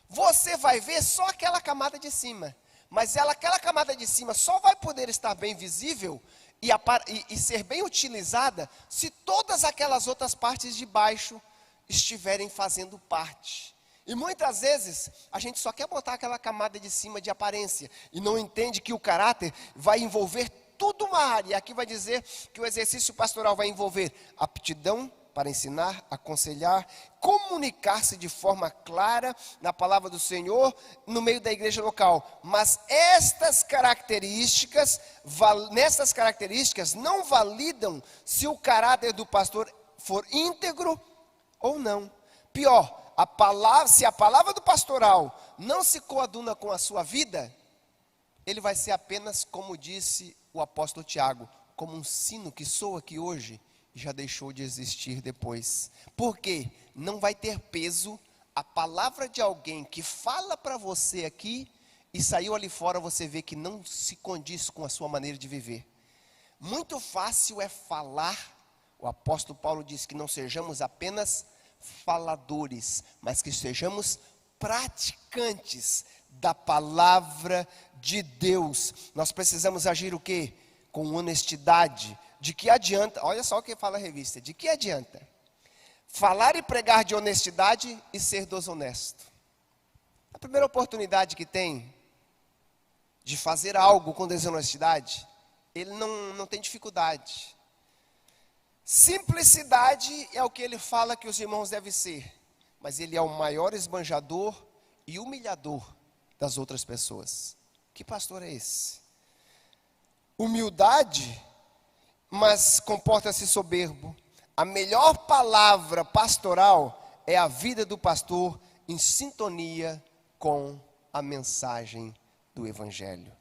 Você vai ver só aquela camada de cima. Mas aquela camada de cima só vai poder estar bem visível e ser bem utilizada se todas aquelas outras partes de baixo estiverem fazendo parte. E muitas vezes a gente só quer botar aquela camada de cima de aparência e não entende que o caráter vai envolver tudo uma área. E aqui vai dizer que o exercício pastoral vai envolver aptidão para ensinar, aconselhar, comunicar-se de forma clara na palavra do Senhor no meio da igreja local. Mas nessas características não validam se o caráter do pastor for íntegro ou não. Pior, se a palavra do pastoral não se coaduna com a sua vida, ele vai ser apenas, como disse o apóstolo Tiago, como um sino que soa aqui hoje, já deixou de existir depois. Por quê? Não vai ter peso a palavra de alguém que fala para você aqui e saiu ali fora, você vê que não se condiz com a sua maneira de viver. Muito fácil é falar. O apóstolo Paulo diz que não sejamos apenas faladores, mas que sejamos praticantes da palavra de Deus. Nós precisamos agir o quê? Com honestidade. De que adianta, olha só o que fala a revista, de que adianta falar e pregar de honestidade e ser desonesto? A primeira oportunidade que tem de fazer algo com desonestidade, ele não tem dificuldade. Simplicidade é o que ele fala que os irmãos devem ser, mas ele é o maior esbanjador e humilhador das outras pessoas. Que pastor é esse? Humildade, mas comporta-se soberbo. A melhor palavra pastoral é a vida do pastor em sintonia com a mensagem do Evangelho.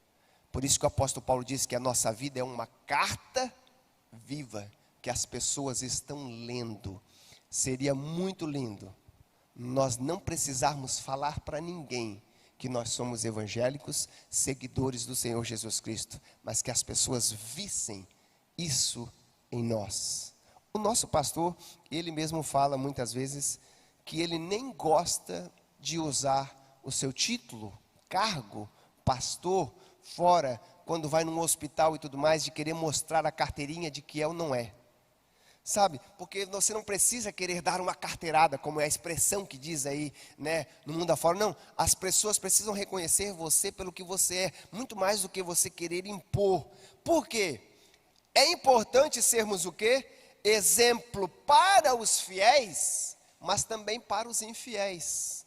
Por isso que o apóstolo Paulo diz que a nossa vida é uma carta viva, que as pessoas estão lendo. Seria muito lindo nós não precisarmos falar para ninguém que nós somos evangélicos, seguidores do Senhor Jesus Cristo, mas que as pessoas vissem isso em nós. O nosso pastor, ele mesmo fala muitas vezes que ele nem gosta de usar o seu título, cargo, pastor, fora, quando vai num hospital e tudo mais, de querer mostrar a carteirinha de que é ou não é. Sabe, porque você não precisa querer dar uma carteirada, como é a expressão que diz aí, né, no mundo afora. Não, as pessoas precisam reconhecer você pelo que você é, muito mais do que você querer impor. Por quê? É importante sermos o quê? Exemplo para os fiéis, mas também para os infiéis.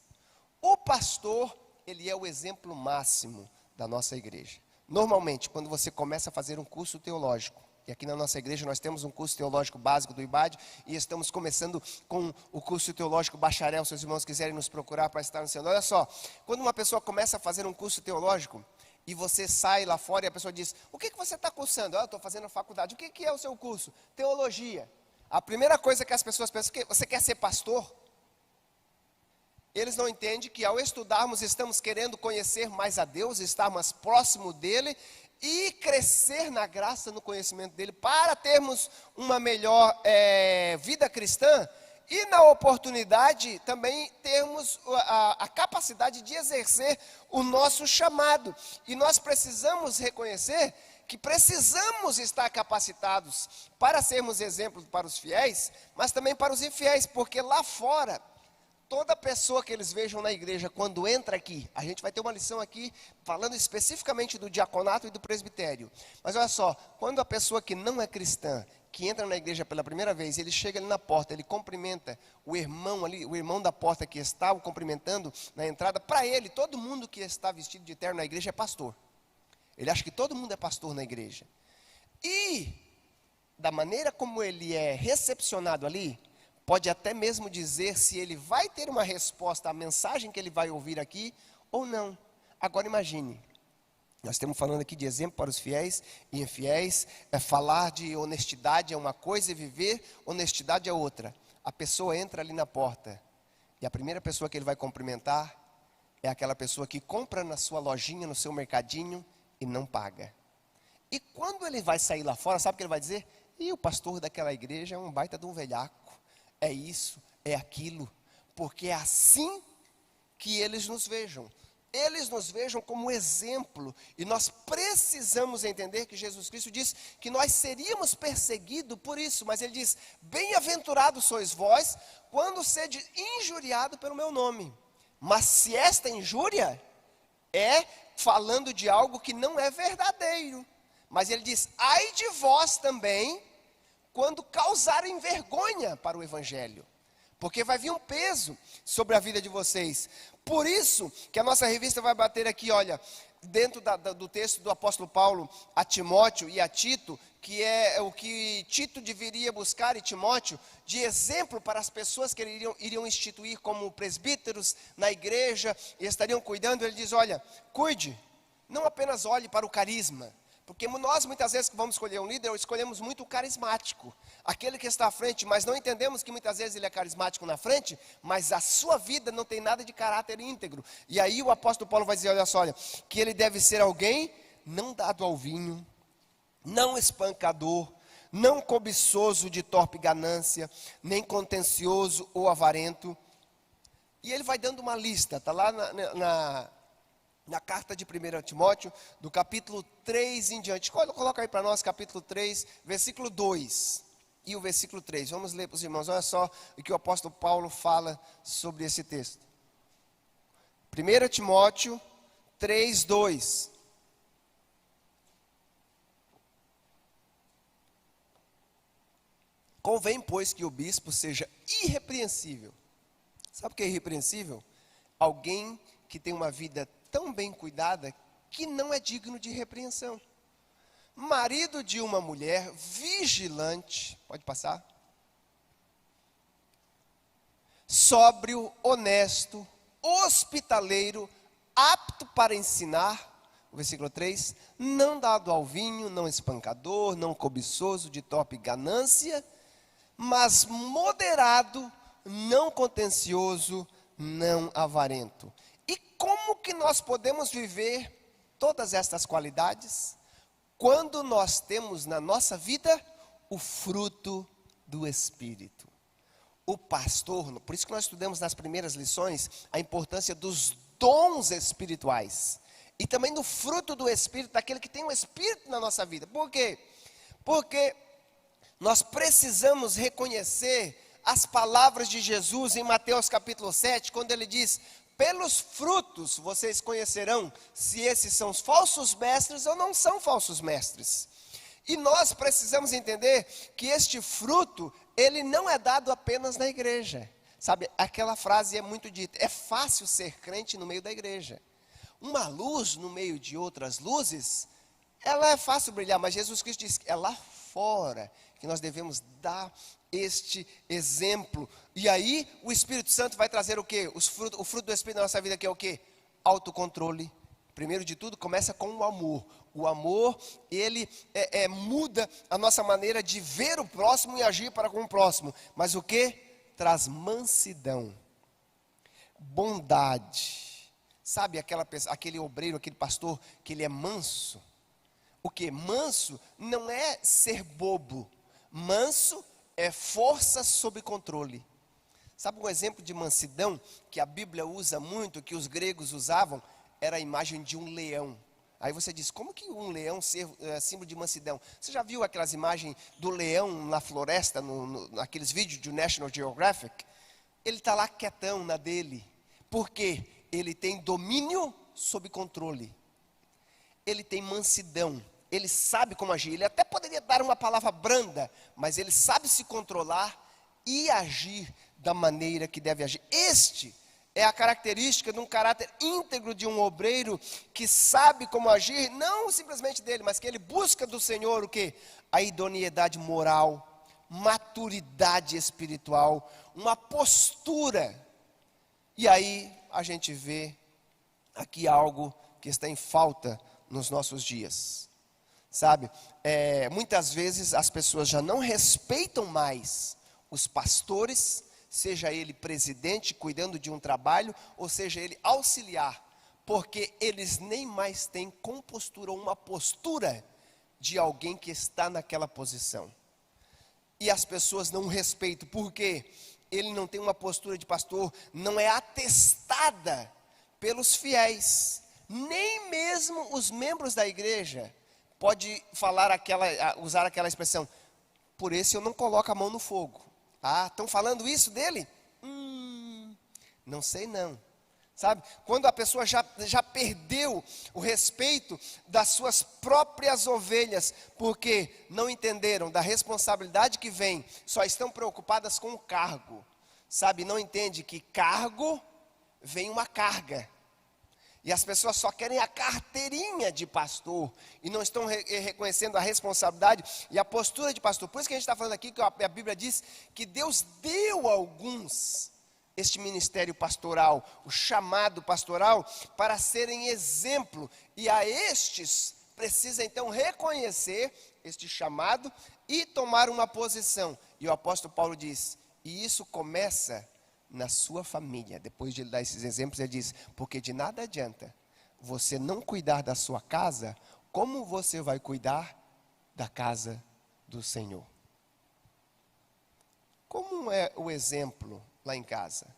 O pastor, ele é o exemplo máximo da nossa igreja. Normalmente, quando você começa a fazer um curso teológico, e aqui na nossa igreja nós temos um curso teológico básico do IBAD, e estamos começando com o curso teológico bacharel, se os irmãos quiserem nos procurar para estar no seu. Olha só, quando uma pessoa começa a fazer um curso teológico, e você sai lá fora e a pessoa diz, o que você está cursando? Eu estou fazendo a faculdade. O que é o seu curso? Teologia. A primeira coisa que as pessoas pensam, você quer ser pastor? Eles não entendem que ao estudarmos, estamos querendo conhecer mais a Deus, estar mais próximo dEle, e crescer na graça, no conhecimento dEle, para termos uma melhor vida cristã, e na oportunidade também termos a capacidade de exercer o nosso chamado. E nós precisamos reconhecer que precisamos estar capacitados para sermos exemplos para os fiéis, mas também para os infiéis, porque lá fora, toda pessoa que eles vejam na igreja, quando entra aqui, a gente vai ter uma lição aqui, falando especificamente do diaconato e do presbitério. Mas olha só, quando a pessoa que não é cristã, que entra na igreja pela primeira vez, ele chega ali na porta, ele cumprimenta o irmão ali, o irmão da porta que está o cumprimentando na entrada, para ele, todo mundo que está vestido de terno na igreja é pastor. Ele acha que todo mundo é pastor na igreja. E, da maneira como ele é recepcionado ali, pode até mesmo dizer se ele vai ter uma resposta à mensagem que ele vai ouvir aqui ou não. Agora imagine, nós estamos falando aqui de exemplo para os fiéis e infiéis, falar de honestidade é uma coisa e viver honestidade é outra. A pessoa entra ali na porta e a primeira pessoa que ele vai cumprimentar é aquela pessoa que compra na sua lojinha, no seu mercadinho e não paga. E quando ele vai sair lá fora, sabe o que ele vai dizer? E o pastor daquela igreja é um baita de um velhaco. É isso, é aquilo, porque é assim que eles nos vejam. Eles nos vejam como exemplo, e nós precisamos entender que Jesus Cristo diz que nós seríamos perseguidos por isso, mas ele diz, bem-aventurados sois vós, quando sede injuriado pelo meu nome. Mas se esta injúria é falando de algo que não é verdadeiro, mas ele diz, ai de vós também, quando causarem vergonha para o Evangelho, porque vai vir um peso sobre a vida de vocês. Por isso que a nossa revista vai bater aqui, olha, dentro do texto do apóstolo Paulo a Timóteo e a Tito, que é o que Tito deveria buscar e Timóteo, de exemplo para as pessoas que iriam instituir como presbíteros na igreja, e estariam cuidando. Ele diz, olha, cuide, não apenas olhe para o carisma, porque nós muitas vezes que vamos escolher um líder, escolhemos muito o carismático, aquele que está à frente, mas não entendemos que muitas vezes ele é carismático na frente, mas a sua vida não tem nada de caráter íntegro. E aí o apóstolo Paulo vai dizer, olha só, olha, que ele deve ser alguém não dado ao vinho, não espancador, não cobiçoso de torpe ganância, nem contencioso ou avarento. E ele vai dando uma lista, está lá na carta de 1 Timóteo, do capítulo 3 em diante. Coloca aí para nós, capítulo 3, versículo 2 e o versículo 3. Vamos ler para os irmãos, olha só o que o apóstolo Paulo fala sobre esse texto. 1 Timóteo 3, 2. Convém, pois, que o bispo seja irrepreensível. Sabe o que é irrepreensível? Alguém que tem uma vida tão bem cuidada que não é digno de repreensão. Marido de uma mulher vigilante, pode passar? Sóbrio, honesto, hospitaleiro, apto para ensinar, o versículo 3, não dado ao vinho, não espancador, não cobiçoso de torpe ganância, mas moderado, não contencioso, não avarento. E como que nós podemos viver todas estas qualidades? Quando nós temos na nossa vida o fruto do Espírito. O pastor, por isso que nós estudamos nas primeiras lições a importância dos dons espirituais. E também do fruto do Espírito, daquele que tem um Espírito na nossa vida. Por quê? Porque nós precisamos reconhecer as palavras de Jesus em Mateus capítulo 7, quando ele diz: pelos frutos vocês conhecerão se esses são os falsos mestres ou não são falsos mestres. E nós precisamos entender que este fruto, ele não é dado apenas na igreja. Sabe, aquela frase é muito dita: é fácil ser crente no meio da igreja. Uma luz no meio de outras luzes, ela é fácil brilhar, mas Jesus Cristo disse que é lá fora que nós devemos dar este exemplo. E aí o Espírito Santo vai trazer o quê? O fruto do Espírito na nossa vida, que é o quê? Autocontrole. Primeiro de tudo, começa com o amor. O amor, ele muda a nossa maneira de ver o próximo e agir para com o próximo. Mas o quê? Traz mansidão, bondade. Sabe aquele obreiro, aquele pastor, que ele é manso? O que? Manso não é ser bobo. Manso é força sob controle. Sabe um exemplo de mansidão que a Bíblia usa muito, que os gregos usavam? Era a imagem de um leão. Aí você diz, como que um leão é símbolo de mansidão? Você já viu aquelas imagens do leão na floresta, naqueles vídeos do National Geographic? Ele está lá quietão na dele. Por quê? Ele tem domínio sob controle. Ele tem mansidão. Ele sabe como agir. Ele até poderia dar uma palavra branda, mas ele sabe se controlar e agir da maneira que deve agir. Este é a característica de um caráter íntegro de um obreiro que sabe como agir, não simplesmente dele, mas que ele busca do Senhor o quê? A idoneidade moral, maturidade espiritual, uma postura. E aí a gente vê aqui algo que está em falta nos nossos dias. Sabe, muitas vezes as pessoas já não respeitam mais os pastores, seja ele presidente cuidando de um trabalho, ou seja ele auxiliar, porque eles nem mais têm compostura, uma postura de alguém que está naquela posição. E as pessoas não respeitam, porque ele não tem uma postura de pastor, não é atestada pelos fiéis, nem mesmo os membros da igreja pode usar aquela expressão: por esse eu não coloco a mão no fogo. Ah, estão falando isso dele? Não sei não. Sabe, quando a pessoa já perdeu o respeito das suas próprias ovelhas, porque não entenderam da responsabilidade que vem, só estão preocupadas com o cargo. Sabe, não entende que cargo vem uma carga. E as pessoas só querem a carteirinha de pastor e não estão reconhecendo a responsabilidade e a postura de pastor. Por isso que a gente está falando aqui que a Bíblia diz que Deus deu a alguns este ministério pastoral, o chamado pastoral, para serem exemplo. E a estes precisa então reconhecer este chamado e tomar uma posição. E o apóstolo Paulo diz, e isso começa na sua família. Depois de ele dar esses exemplos, ele diz, porque de nada adianta você não cuidar da sua casa, como você vai cuidar da casa do Senhor? Como é o exemplo lá em casa?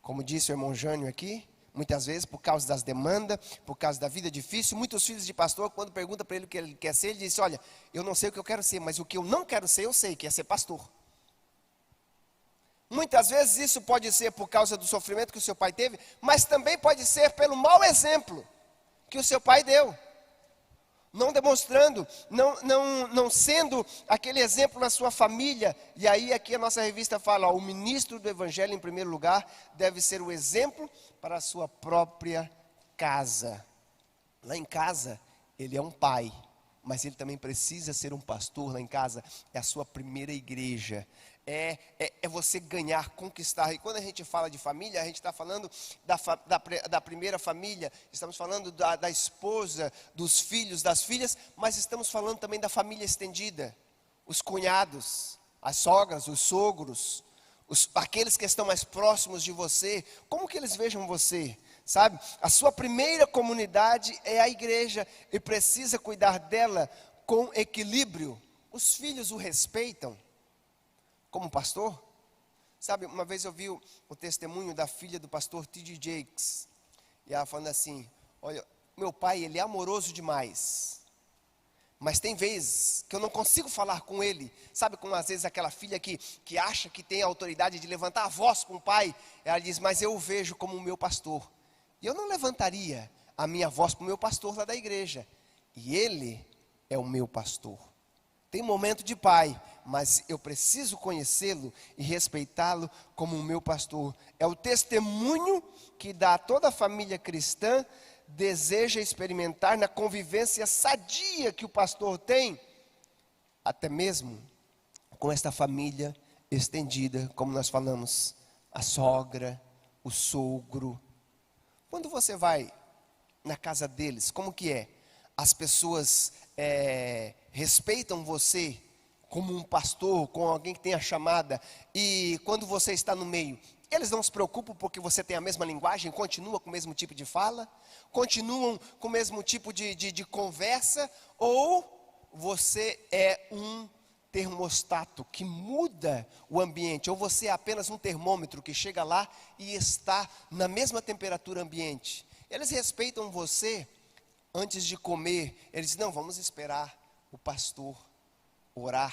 Como disse o irmão Jânio aqui, muitas vezes por causa das demandas, por causa da vida difícil, muitos filhos de pastor, quando pergunta para ele o que ele quer ser, ele diz, olha, eu não sei o que eu quero ser, mas o que eu não quero ser, eu sei, que é ser pastor. Muitas vezes isso pode ser por causa do sofrimento que o seu pai teve, mas também pode ser pelo mau exemplo que o seu pai deu. não demonstrando, não sendo aquele exemplo na sua família. E aí aqui a nossa revista fala, ó, o ministro do evangelho em primeiro lugar deve ser o exemplo para a sua própria casa. Lá em casa, ele é um pai, mas ele também precisa ser um pastor lá em casa. É a sua primeira igreja. É você ganhar, conquistar. E quando a gente fala de família, a gente está falando da primeira família, estamos falando da esposa, dos filhos, das filhas, mas estamos falando também da família estendida, os cunhados, as sogras, os sogros, aqueles que estão mais próximos de você. Como que eles vejam você? Sabe, a sua primeira comunidade é a igreja e precisa cuidar dela com equilíbrio. Os filhos o respeitam como pastor. Sabe, uma vez eu vi o testemunho da filha do pastor T.D. Jakes, e ela falando assim, olha, meu pai, ele é amoroso demais, mas tem vezes que eu não consigo falar com ele. Sabe, como às vezes aquela filha que acha que tem a autoridade de levantar a voz com o pai, ela diz, mas eu o vejo como o meu pastor, e eu não levantaria a minha voz para o meu pastor lá da igreja, e ele é o meu pastor. Tem momento de pai, mas eu preciso conhecê-lo e respeitá-lo como o meu pastor. É o testemunho que dá a toda a família cristã deseja experimentar na convivência sadia que o pastor tem, até mesmo com esta família estendida, como nós falamos, a sogra, o sogro. Quando você vai na casa deles, como que é? As pessoas respeitam você como um pastor, como alguém que tem a chamada, e quando você está no meio, eles não se preocupam porque você tem a mesma linguagem, continua com o mesmo tipo de fala, continuam com o mesmo tipo de conversa, ou você é um termostato que muda o ambiente, ou você é apenas um termômetro que chega lá e está na mesma temperatura ambiente. Eles respeitam você. Antes de comer, eles dizem, não, vamos esperar o pastor orar,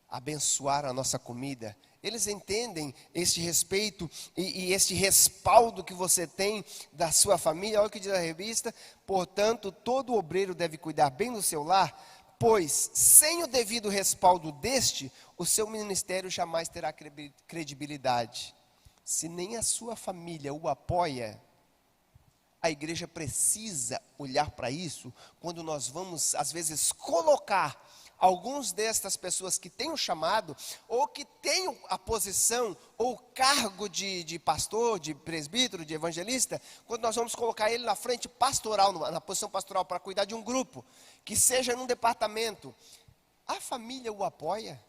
abençoar a nossa comida. Eles entendem este respeito e este respaldo que você tem da sua família. Olha o que diz a revista, portanto, todo obreiro deve cuidar bem do seu lar, pois sem o devido respaldo deste, o seu ministério jamais terá credibilidade. Se nem a sua família o apoia, a igreja precisa olhar para isso quando nós vamos, às vezes, colocar alguns destas pessoas que têm o chamado, ou que têm a posição, ou o cargo de pastor, de presbítero, de evangelista, quando nós vamos colocar ele na frente pastoral, na posição pastoral, para cuidar de um grupo, que seja num departamento, a família o apoia?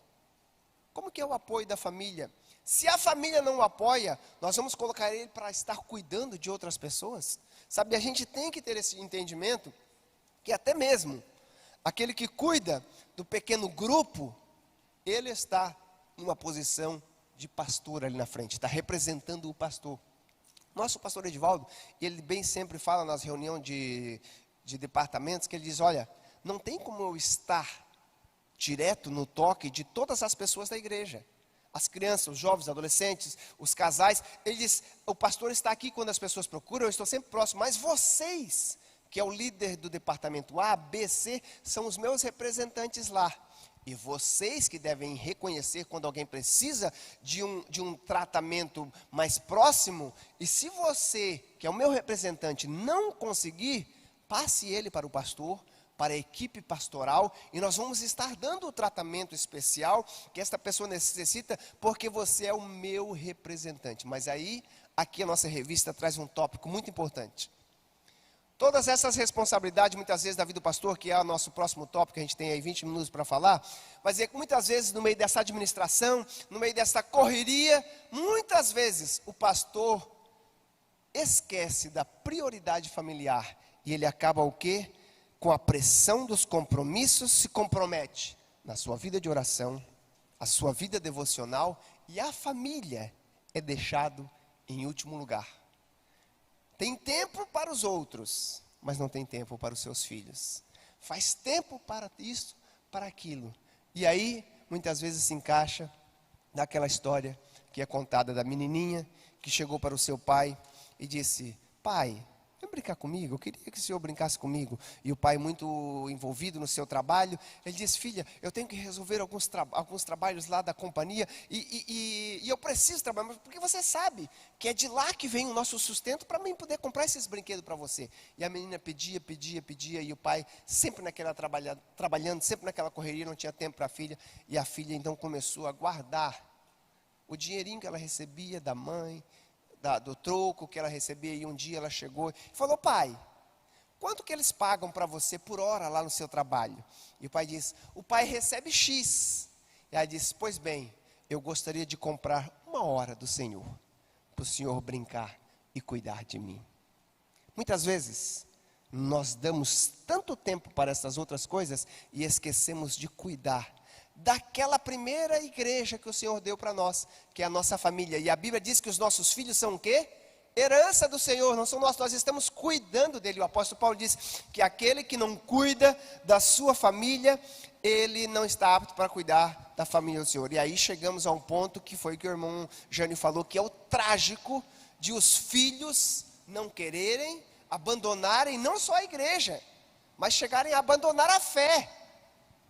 Como que é o apoio da família? Se a família não o apoia, nós vamos colocar ele para estar cuidando de outras pessoas? Sabe, a gente tem que ter esse entendimento, que até mesmo aquele que cuida do pequeno grupo, ele está em uma posição de pastor ali na frente, está representando o pastor. Nosso pastor Edivaldo, ele bem sempre fala nas reuniões de departamentos, que ele diz, olha, não tem como eu estar direto no toque de todas as pessoas da igreja. As crianças, os jovens, os adolescentes, os casais. Ele diz, o pastor está aqui quando as pessoas procuram, eu estou sempre próximo. Mas vocês, que é o líder do departamento A, B, C, são os meus representantes lá. E vocês que devem reconhecer quando alguém precisa de um tratamento mais próximo. E se você, que é o meu representante, não conseguir, passe ele para o pastor, para a equipe pastoral, e nós vamos estar dando o tratamento especial que esta pessoa necessita, porque você é o meu representante. Mas aí, aqui a nossa revista traz um tópico muito importante. Todas essas responsabilidades, muitas vezes, da vida do pastor, que é o nosso próximo tópico, a gente tem aí 20 minutos para falar, mas é que muitas vezes, no meio dessa administração, no meio dessa correria, muitas vezes o pastor esquece da prioridade familiar, e ele acaba o quê? Com a pressão dos compromissos, se compromete na sua vida de oração, a sua vida devocional, e a família é deixado em último lugar. Tem tempo para os outros, mas não tem tempo para os seus filhos. Faz tempo para isso, para aquilo. E aí, muitas vezes se encaixa naquela história que é contada da menininha, que chegou para o seu pai e disse, pai, vem brincar comigo, eu queria que o senhor brincasse comigo. E o pai, muito envolvido no seu trabalho, ele disse: filha, eu tenho que resolver alguns trabalhos lá da companhia, e eu preciso trabalhar, porque você sabe que é de lá que vem o nosso sustento para mim poder comprar esses brinquedos para você. E a menina pedia, e o pai sempre naquela trabalhando, sempre naquela correria, não tinha tempo para a filha. E a filha então começou a guardar o dinheirinho que ela recebia da mãe, do troco que ela recebia. E um dia ela chegou e falou: pai, quanto que eles pagam para você por hora lá no seu trabalho? E o pai disse: o pai recebe X. E ela disse: pois bem, eu gostaria de comprar 1 hora do Senhor, para o Senhor brincar e cuidar de mim. Muitas vezes nós damos tanto tempo para essas outras coisas e esquecemos de cuidar daquela primeira igreja que o Senhor deu para nós, que é a nossa família. E a Bíblia diz que os nossos filhos são o quê? Herança do Senhor, não são nossos, nós estamos cuidando dele. O apóstolo Paulo diz que aquele que não cuida da sua família, ele não está apto para cuidar da família do Senhor. E aí chegamos a um ponto que foi que o irmão Jânio falou, que é o trágico de os filhos não quererem, abandonarem não só a igreja, mas chegarem a abandonar a fé.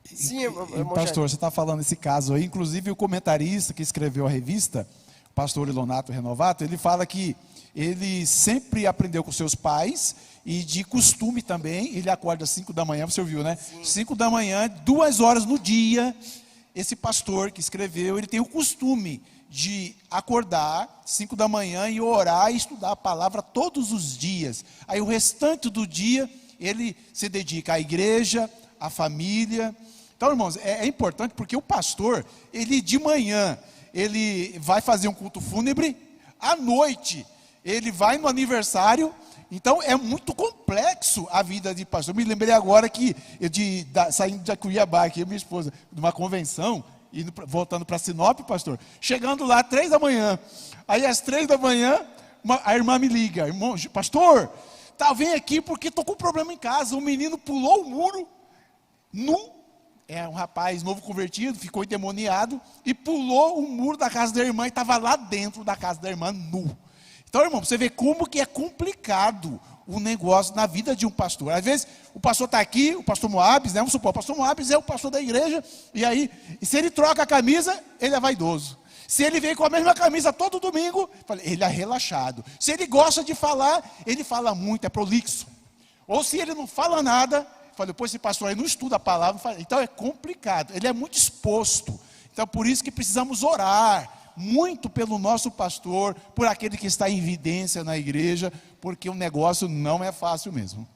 Sim, pastor, você está falando esse caso aí, inclusive o comentarista que escreveu a revista, o pastor Ilonato Renovato, ele fala que ele sempre aprendeu com seus pais, e de costume também, ele acorda às 5 da manhã, você ouviu, né? Sim. 5 da manhã, 2 horas no dia, esse pastor que escreveu, ele tem o costume de acordar 5 da manhã e orar e estudar a palavra todos os dias. Aí o restante do dia, ele se dedica à igreja, à família. Então, irmãos, é importante porque o pastor, ele de manhã, ele vai fazer um culto fúnebre, à noite, ele vai no aniversário. Então, é muito complexo a vida de pastor. Eu me lembrei agora que, saindo de Cuiabá, aqui, minha esposa, de uma convenção, voltando para Sinop, pastor, chegando lá, 3 da manhã, aí às 3 da manhã, a irmã me liga: irmão, pastor, vem aqui porque estou com um problema em casa, o menino pulou o muro, nu, é um rapaz novo convertido, ficou endemoniado, e pulou o muro da casa da irmã, e estava lá dentro da casa da irmã, nu. Então, irmão, você vê como que é complicado o negócio na vida de um pastor. Às vezes, o pastor está aqui, o pastor Moabes, né? Vamos supor, o pastor Moabes é o pastor da igreja, e aí, se ele troca a camisa, ele é vaidoso. Se ele vem com a mesma camisa todo domingo, ele é relaxado. Se ele gosta de falar, ele fala muito, é prolixo. Ou se ele não fala nada, depois esse pastor aí não estuda a palavra, então é complicado, ele é muito exposto. Então, por isso que precisamos orar muito pelo nosso pastor, por aquele que está em evidência na igreja, porque o negócio não é fácil mesmo.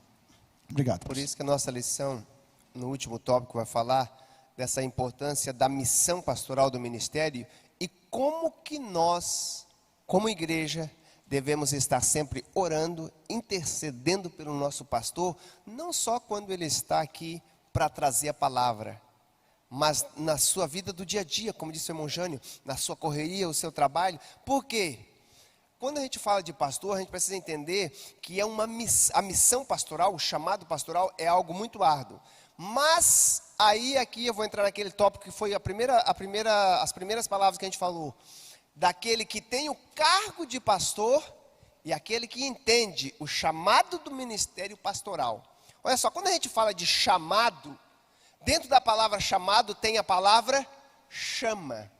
Obrigado. Por isso que a nossa lição, no último tópico, vai falar dessa importância da missão pastoral do ministério e como que nós, como igreja, devemos estar sempre orando, intercedendo pelo nosso pastor, não só quando ele está aqui para trazer a palavra, mas na sua vida do dia a dia, como disse o irmão Jânio, na sua correria, o seu trabalho. Por quê? Quando a gente fala de pastor, a gente precisa entender que a missão pastoral, o chamado pastoral é algo muito árduo. Mas, aqui eu vou entrar naquele tópico que foi as primeiras palavras que a gente falou, daquele que tem o cargo de pastor e aquele que entende o chamado do ministério pastoral. Olha só, quando a gente fala de chamado, dentro da palavra chamado tem a palavra chama.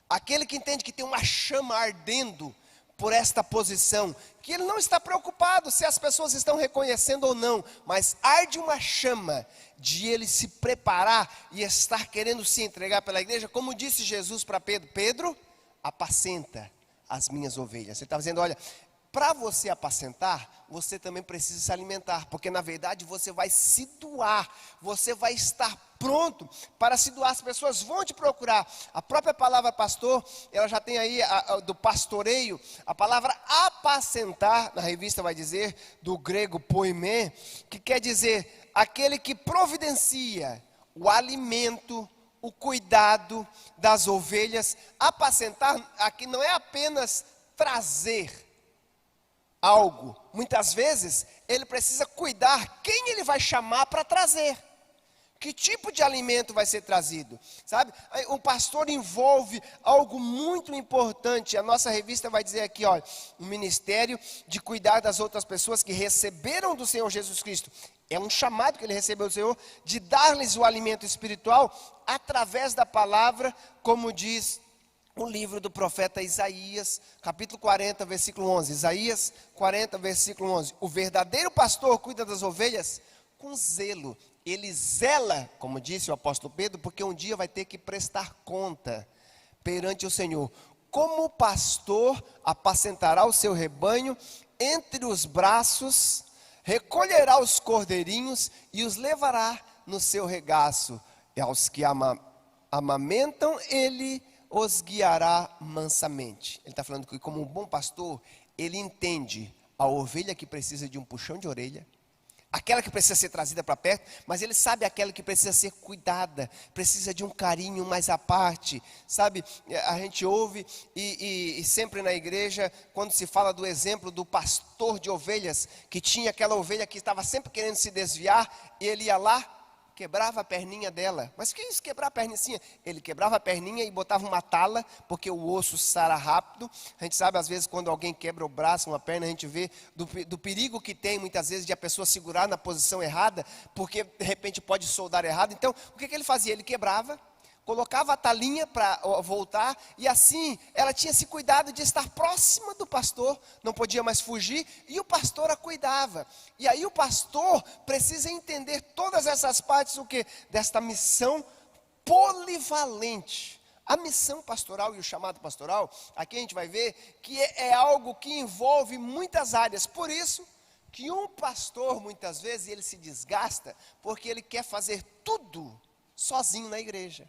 Aquele que entende que tem uma chama ardendo por esta posição, que ele não está preocupado se as pessoas estão reconhecendo ou não, mas arde uma chama de ele se preparar e estar querendo se entregar pela igreja, como disse Jesus para Pedro: Pedro, apacenta as minhas ovelhas. Ele está dizendo: olha, para você apacentar, você também precisa se alimentar, porque na verdade você vai se doar, você vai estar pronto para se doar. As pessoas vão te procurar. A própria palavra pastor, ela já tem aí do pastoreio, a palavra apacentar, na revista vai dizer, do grego poimé, que quer dizer aquele que providencia o alimento, o cuidado das ovelhas. Apacentar aqui não é apenas trazer algo, muitas vezes ele precisa cuidar quem ele vai chamar para trazer. Que tipo de alimento vai ser trazido? Sabe? O pastor envolve algo muito importante. A nossa revista vai dizer aqui, ó, o ministério de cuidar das outras pessoas que receberam do Senhor Jesus Cristo. É um chamado que ele recebeu do Senhor de dar-lhes o alimento espiritual através da palavra, como diz o livro do profeta Isaías, capítulo 40, versículo 11. Isaías 40, versículo 11. O verdadeiro pastor cuida das ovelhas com zelo. Ele zela, como disse o apóstolo Pedro, porque um dia vai ter que prestar conta perante o Senhor. Como pastor apacentará o seu rebanho entre os braços, recolherá os cordeirinhos e os levará no seu regaço. E aos que amamentam, ele os guiará mansamente. Ele está falando que, como um bom pastor, ele entende a ovelha que precisa de um puxão de orelha, aquela que precisa ser trazida para perto, mas ele sabe aquela que precisa ser cuidada, precisa de um carinho mais à parte, sabe? A gente ouve e sempre na igreja, quando se fala do exemplo do pastor de ovelhas, que tinha aquela ovelha que estava sempre querendo se desviar, e ele ia lá, quebrava a perninha dela. Mas o que é isso, quebrar a perninha? Ele quebrava a perninha e botava uma tala, porque o osso sara rápido. A gente sabe, às vezes, quando alguém quebra o braço, uma perna, a gente vê do perigo que tem, muitas vezes, de a pessoa segurar na posição errada, porque, de repente, pode soldar errado. Então, o que ele fazia? Ele quebrava, colocava a talinha para voltar, e assim, ela tinha esse cuidado de estar próxima do pastor, não podia mais fugir, e o pastor a cuidava. E aí o pastor precisa entender todas essas partes, o quê? Desta missão polivalente. A missão pastoral e o chamado pastoral, aqui a gente vai ver que é algo que envolve muitas áreas. Por isso que um pastor, muitas vezes, ele se desgasta, porque ele quer fazer tudo sozinho na igreja.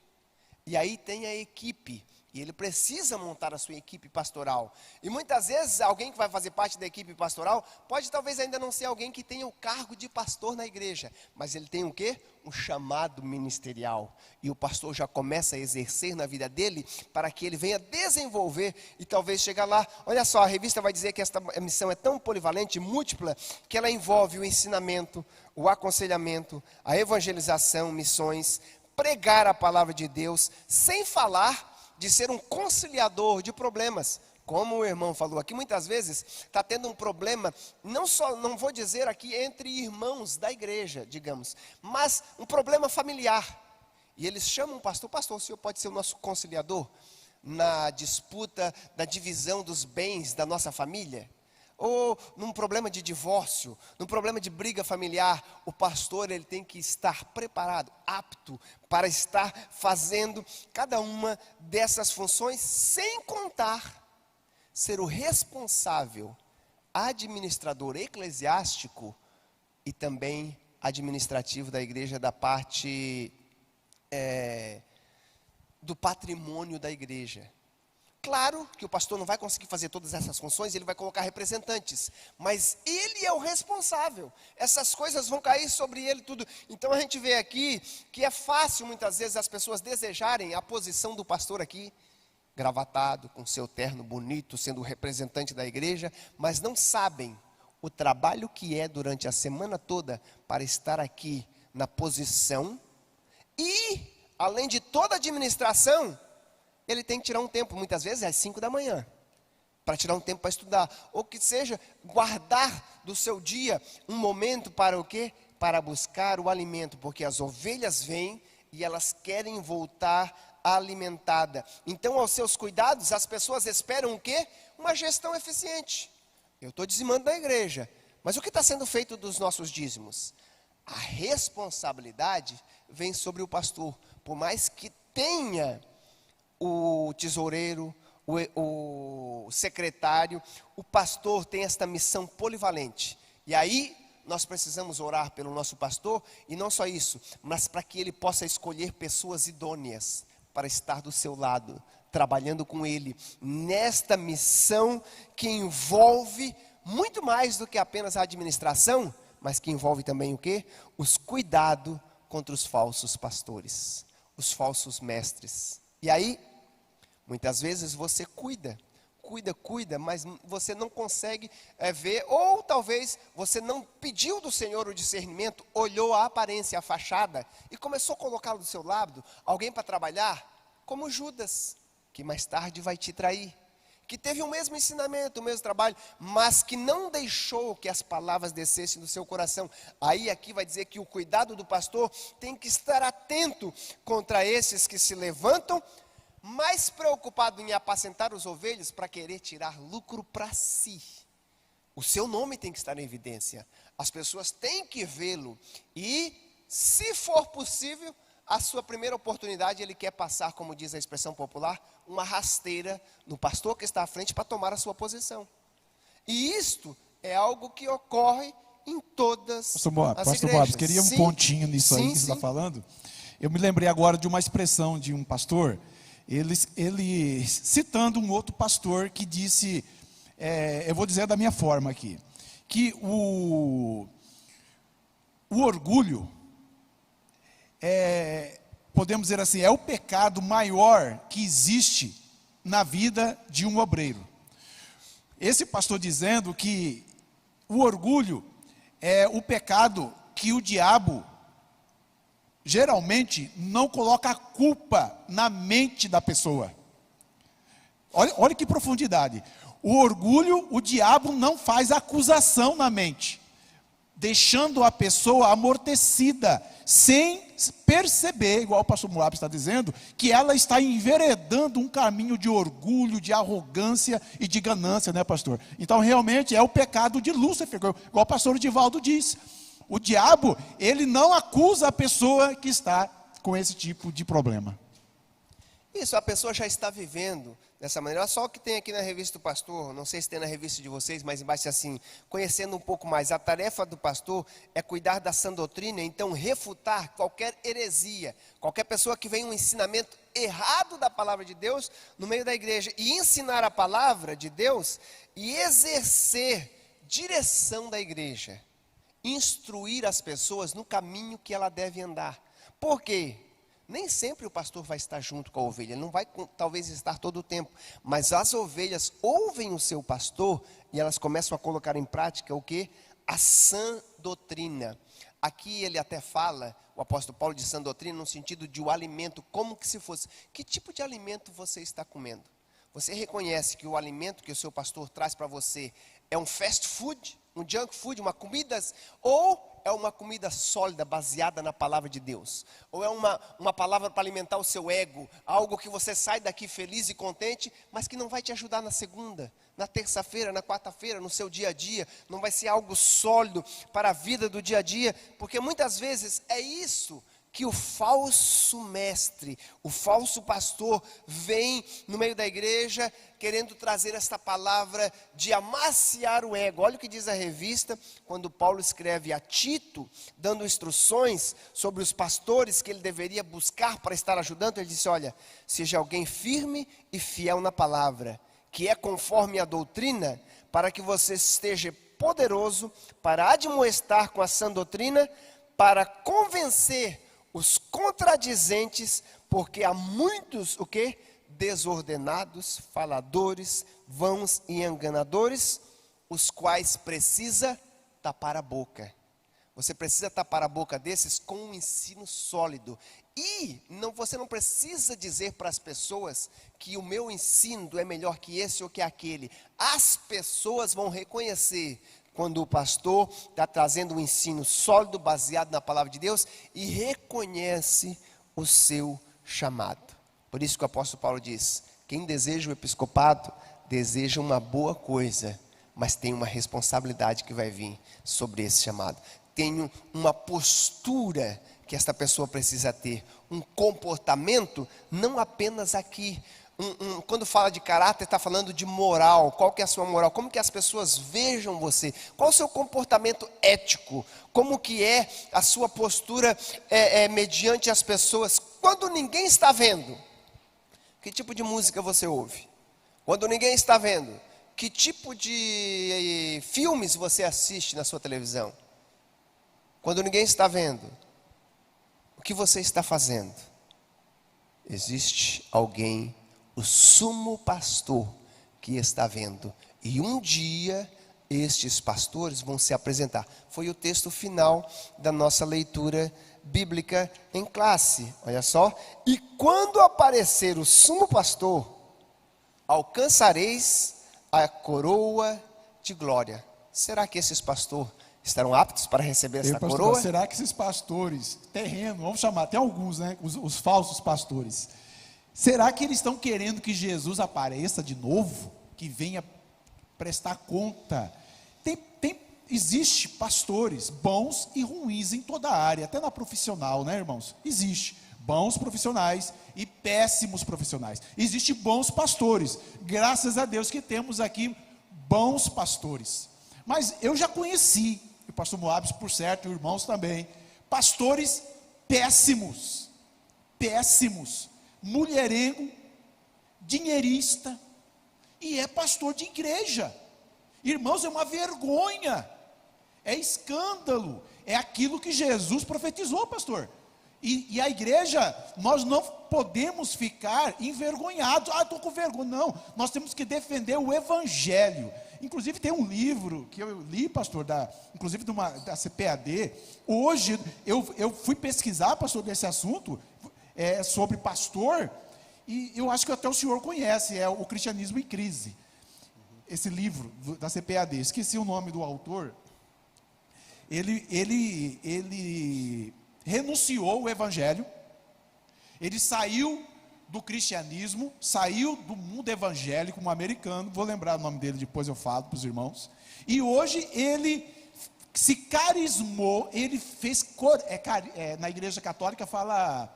E aí tem a equipe, e ele precisa montar a sua equipe pastoral. E muitas vezes alguém que vai fazer parte da equipe pastoral, pode talvez ainda não ser alguém que tenha o cargo de pastor na igreja, mas ele tem o quê? Um chamado ministerial. E o pastor já começa a exercer na vida dele, para que ele venha desenvolver e talvez chegar lá. Olha só, a revista vai dizer que esta missão é tão polivalente, múltipla, que ela envolve o ensinamento, o aconselhamento, a evangelização, missões, pregar a palavra de Deus, sem falar de ser um conciliador de problemas. Como o irmão falou aqui, muitas vezes está tendo um problema, não vou dizer aqui entre irmãos da igreja, digamos, mas um problema familiar. E eles chamam o pastor, o senhor pode ser o nosso conciliador na disputa, da divisão dos bens da nossa família? Ou num problema de divórcio, num problema de briga familiar, o pastor ele tem que estar preparado, apto para estar fazendo cada uma dessas funções, sem contar ser o responsável administrador eclesiástico e também administrativo da igreja, da parte do patrimônio da igreja. Claro que o pastor não vai conseguir fazer todas essas funções, ele vai colocar representantes, mas ele é o responsável, essas coisas vão cair sobre ele tudo. Então a gente vê aqui que é fácil muitas vezes as pessoas desejarem a posição do pastor aqui, gravatado, com seu terno bonito, sendo o representante da igreja, mas não sabem o trabalho que é durante a semana toda para estar aqui na posição e, além de toda a administração, ele tem que tirar um tempo, muitas vezes às 5 da manhã, para tirar um tempo para estudar, ou que seja, guardar do seu dia um momento para o quê? Para buscar o alimento, porque as ovelhas vêm e elas querem voltar alimentada. Então, aos seus cuidados, as pessoas esperam o quê? Uma gestão eficiente. Eu estou dizimando da igreja, mas o que está sendo feito dos nossos dízimos? A responsabilidade vem sobre o pastor, por mais que tenha o tesoureiro, o secretário, o pastor tem esta missão polivalente. E aí nós precisamos orar pelo nosso pastor, e não só isso, mas para que ele possa escolher pessoas idôneas para estar do seu lado, trabalhando com ele, nesta missão que envolve muito mais do que apenas a administração, mas que envolve também o quê? Os cuidados contra os falsos pastores, os falsos mestres. E aí, muitas vezes você cuida cuida, mas você não consegue ver, ou talvez você não pediu do Senhor o discernimento, olhou a aparência, a fachada, e começou a colocá-lo do seu lado, alguém para trabalhar, como Judas, que mais tarde vai te trair, que teve o mesmo ensinamento, o mesmo trabalho, mas que não deixou que as palavras descessem do seu coração. Aí aqui vai dizer que o cuidado do pastor tem que estar atento contra esses que se levantam, mais preocupado em apacentar os ovelhas para querer tirar lucro para si. O seu nome tem que estar em evidência. As pessoas têm que vê-lo. E, se for possível, a sua primeira oportunidade, ele quer passar, como diz a expressão popular, uma rasteira no pastor que está à frente para tomar a sua posição. E isto é algo que ocorre em todas as igrejas. Pastor Bob, queria um pontinho nisso aí que você está falando. Eu me lembrei agora de uma expressão de um pastor, ele citando um outro pastor que disse, eu vou dizer da minha forma aqui, que o orgulho, podemos dizer assim, é o pecado maior que existe na vida de um obreiro. Esse pastor dizendo que o orgulho é o pecado que o diabo geralmente não coloca a culpa na mente da pessoa. Olha que profundidade. O orgulho, o diabo não faz acusação na mente, deixando a pessoa amortecida, sem perceber, igual o pastor Moab está dizendo, que ela está enveredando um caminho de orgulho, de arrogância e de ganância, né, pastor? Então realmente é o pecado de Lúcifer, igual o pastor Divaldo disse. O diabo, ele não acusa a pessoa que está com esse tipo de problema. Isso, a pessoa já está vivendo dessa maneira. Olha só o que tem aqui na revista do pastor, não sei se tem na revista de vocês, mas embaixo assim, conhecendo um pouco mais, a tarefa do pastor é cuidar da sã doutrina, então refutar qualquer heresia, qualquer pessoa que venha um ensinamento errado da palavra de Deus no meio da igreja, e ensinar a palavra de Deus e exercer direção da igreja, instruir as pessoas no caminho que ela deve andar. Por quê? Nem sempre o pastor vai estar junto com a ovelha, ele não vai talvez estar todo o tempo, mas as ovelhas ouvem o seu pastor e elas começam a colocar em prática o que? A sã doutrina. Aqui ele até fala, o apóstolo Paulo, de sã doutrina no sentido de o alimento, como que se fosse. Que tipo de alimento você está comendo? Você reconhece que o alimento que o seu pastor traz para você é um fast food, um junk food, uma comida, ou é uma comida sólida, baseada na palavra de Deus? Ou é uma palavra para alimentar o seu ego, algo que você sai daqui feliz e contente, mas que não vai te ajudar na segunda, na terça-feira, na quarta-feira, no seu dia a dia, não vai ser algo sólido para a vida do dia a dia, porque muitas vezes é isso que o falso mestre, o falso pastor vem no meio da igreja querendo trazer esta palavra de amaciar o ego. Olha o que diz a revista, quando Paulo escreve a Tito, dando instruções sobre os pastores que ele deveria buscar para estar ajudando. Ele disse, olha, seja alguém firme e fiel na palavra, que é conforme a doutrina, para que você esteja poderoso para admoestar com a sã doutrina, para convencer os contradizentes, porque há muitos, o quê? Desordenados, faladores, vãos e enganadores, os quais precisa tapar a boca. Você precisa tapar a boca desses com um ensino sólido. E você não precisa dizer para as pessoas que o meu ensino é melhor que esse ou que aquele. As pessoas vão reconhecer quando o pastor está trazendo um ensino sólido, baseado na palavra de Deus, e reconhece o seu chamado. Por isso que o apóstolo Paulo diz, quem deseja o episcopado, deseja uma boa coisa, mas tem uma responsabilidade que vai vir sobre esse chamado. Tem uma postura que esta pessoa precisa ter, um comportamento, não apenas aqui. Quando fala de caráter, está falando de moral. Qual que é a sua moral? Como que as pessoas vejam você? Qual o seu comportamento ético? Como que é a sua postura mediante as pessoas? Quando ninguém está vendo, que tipo de música você ouve? Quando ninguém está vendo, que tipo de filmes você assiste na sua televisão? Quando ninguém está vendo, o que você está fazendo? Existe alguém, o sumo pastor, que está vendo. E um dia estes pastores vão se apresentar. Foi o texto final da nossa leitura bíblica em classe. Olha só. E quando aparecer o sumo pastor, alcançareis a coroa de glória. Será que esses pastores estarão aptos para receber essa pastor, coroa? será que esses pastores terrenos, vamos chamar, tem alguns, né, os falsos pastores, será que eles estão querendo que Jesus apareça de novo, que venha prestar conta? Existe pastores bons e ruins em toda a área, até na profissional, né, irmãos? Existe bons profissionais e péssimos profissionais. Existem bons pastores, graças a Deus que temos aqui bons pastores. Mas eu já conheci, o pastor Moabs, por certo, e irmãos também, pastores péssimos, mulherengo, dinheirista, e é pastor de igreja. Irmãos, é uma vergonha, é escândalo, é aquilo que Jesus profetizou, pastor. E a igreja, nós não podemos ficar envergonhados. Estou com vergonha. Não, nós temos que defender o evangelho. Inclusive tem um livro que eu li, pastor, inclusive da CPAD. Hoje eu fui pesquisar, pastor, desse assunto, sobre pastor, e eu acho que até o senhor conhece, é o Cristianismo em Crise. Esse livro da CPAD, esqueci o nome do autor. Ele renunciou o evangelho, ele saiu do cristianismo, saiu do mundo evangélico, um americano, vou lembrar o nome dele, depois eu falo para os irmãos, e hoje ele se carismou, ele fez, na igreja católica fala,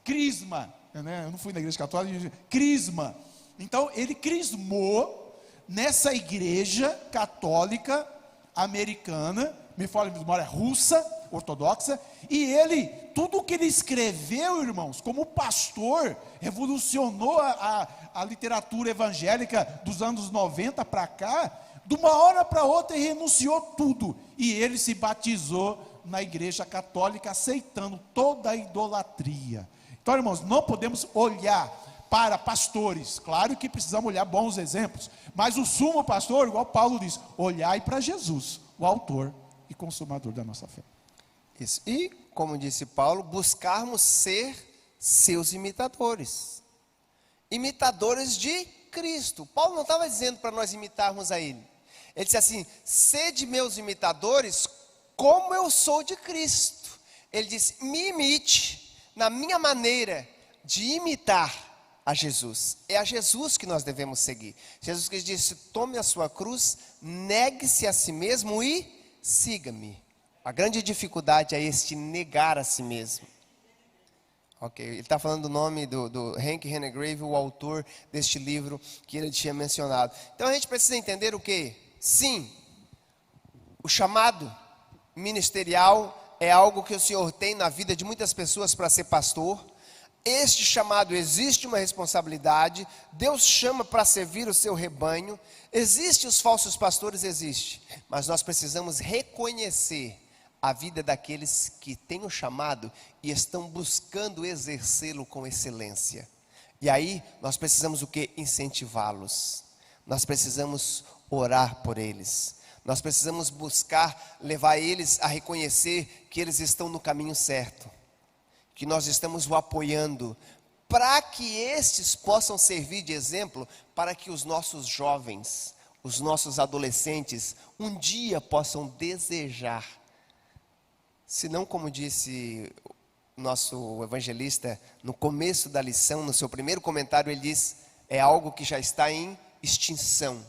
crisma, né? Eu não fui na igreja católica, crisma, então ele crismou nessa igreja católica americana, me fala de memória, russa, ortodoxa, e tudo o que ele escreveu, irmãos, como pastor, revolucionou a literatura evangélica dos anos 90 para cá, de uma hora para outra ele renunciou tudo, e ele se batizou na igreja católica, aceitando toda a idolatria. Então, irmãos, não podemos olhar para pastores, claro que precisamos olhar bons exemplos, mas o sumo pastor, igual Paulo diz, olhai para Jesus, o autor e consumador da nossa fé. Isso. E, como disse Paulo, buscarmos ser seus imitadores. Imitadores de Cristo. Paulo não estava dizendo para nós imitarmos a Ele. Ele disse assim, sede meus imitadores, como eu sou de Cristo. Ele disse, me imite na minha maneira de imitar a Jesus. É a Jesus que nós devemos seguir. Jesus Cristo disse, tome a sua cruz, negue-se a si mesmo e siga-me. A grande dificuldade é negar a si mesmo. Ok, ele está falando do nome do Hank Hanegrave, o autor deste livro que ele tinha mencionado. Então a gente precisa entender o quê? Sim, o chamado ministerial é algo que o Senhor tem na vida de muitas pessoas para ser pastor. Este chamado, existe uma responsabilidade, Deus chama para servir o seu rebanho, existem os falsos pastores, existe, mas nós precisamos reconhecer a vida daqueles que têm o chamado e estão buscando exercê-lo com excelência. E aí nós precisamos o quê? Incentivá-los, nós precisamos orar por eles, nós precisamos buscar levar eles a reconhecer que eles estão no caminho certo, que nós estamos o apoiando, para que estes possam servir de exemplo, para que os nossos jovens, os nossos adolescentes, um dia possam desejar, se não como disse o nosso evangelista, no começo da lição, no seu primeiro comentário, ele diz, é algo que já está em extinção.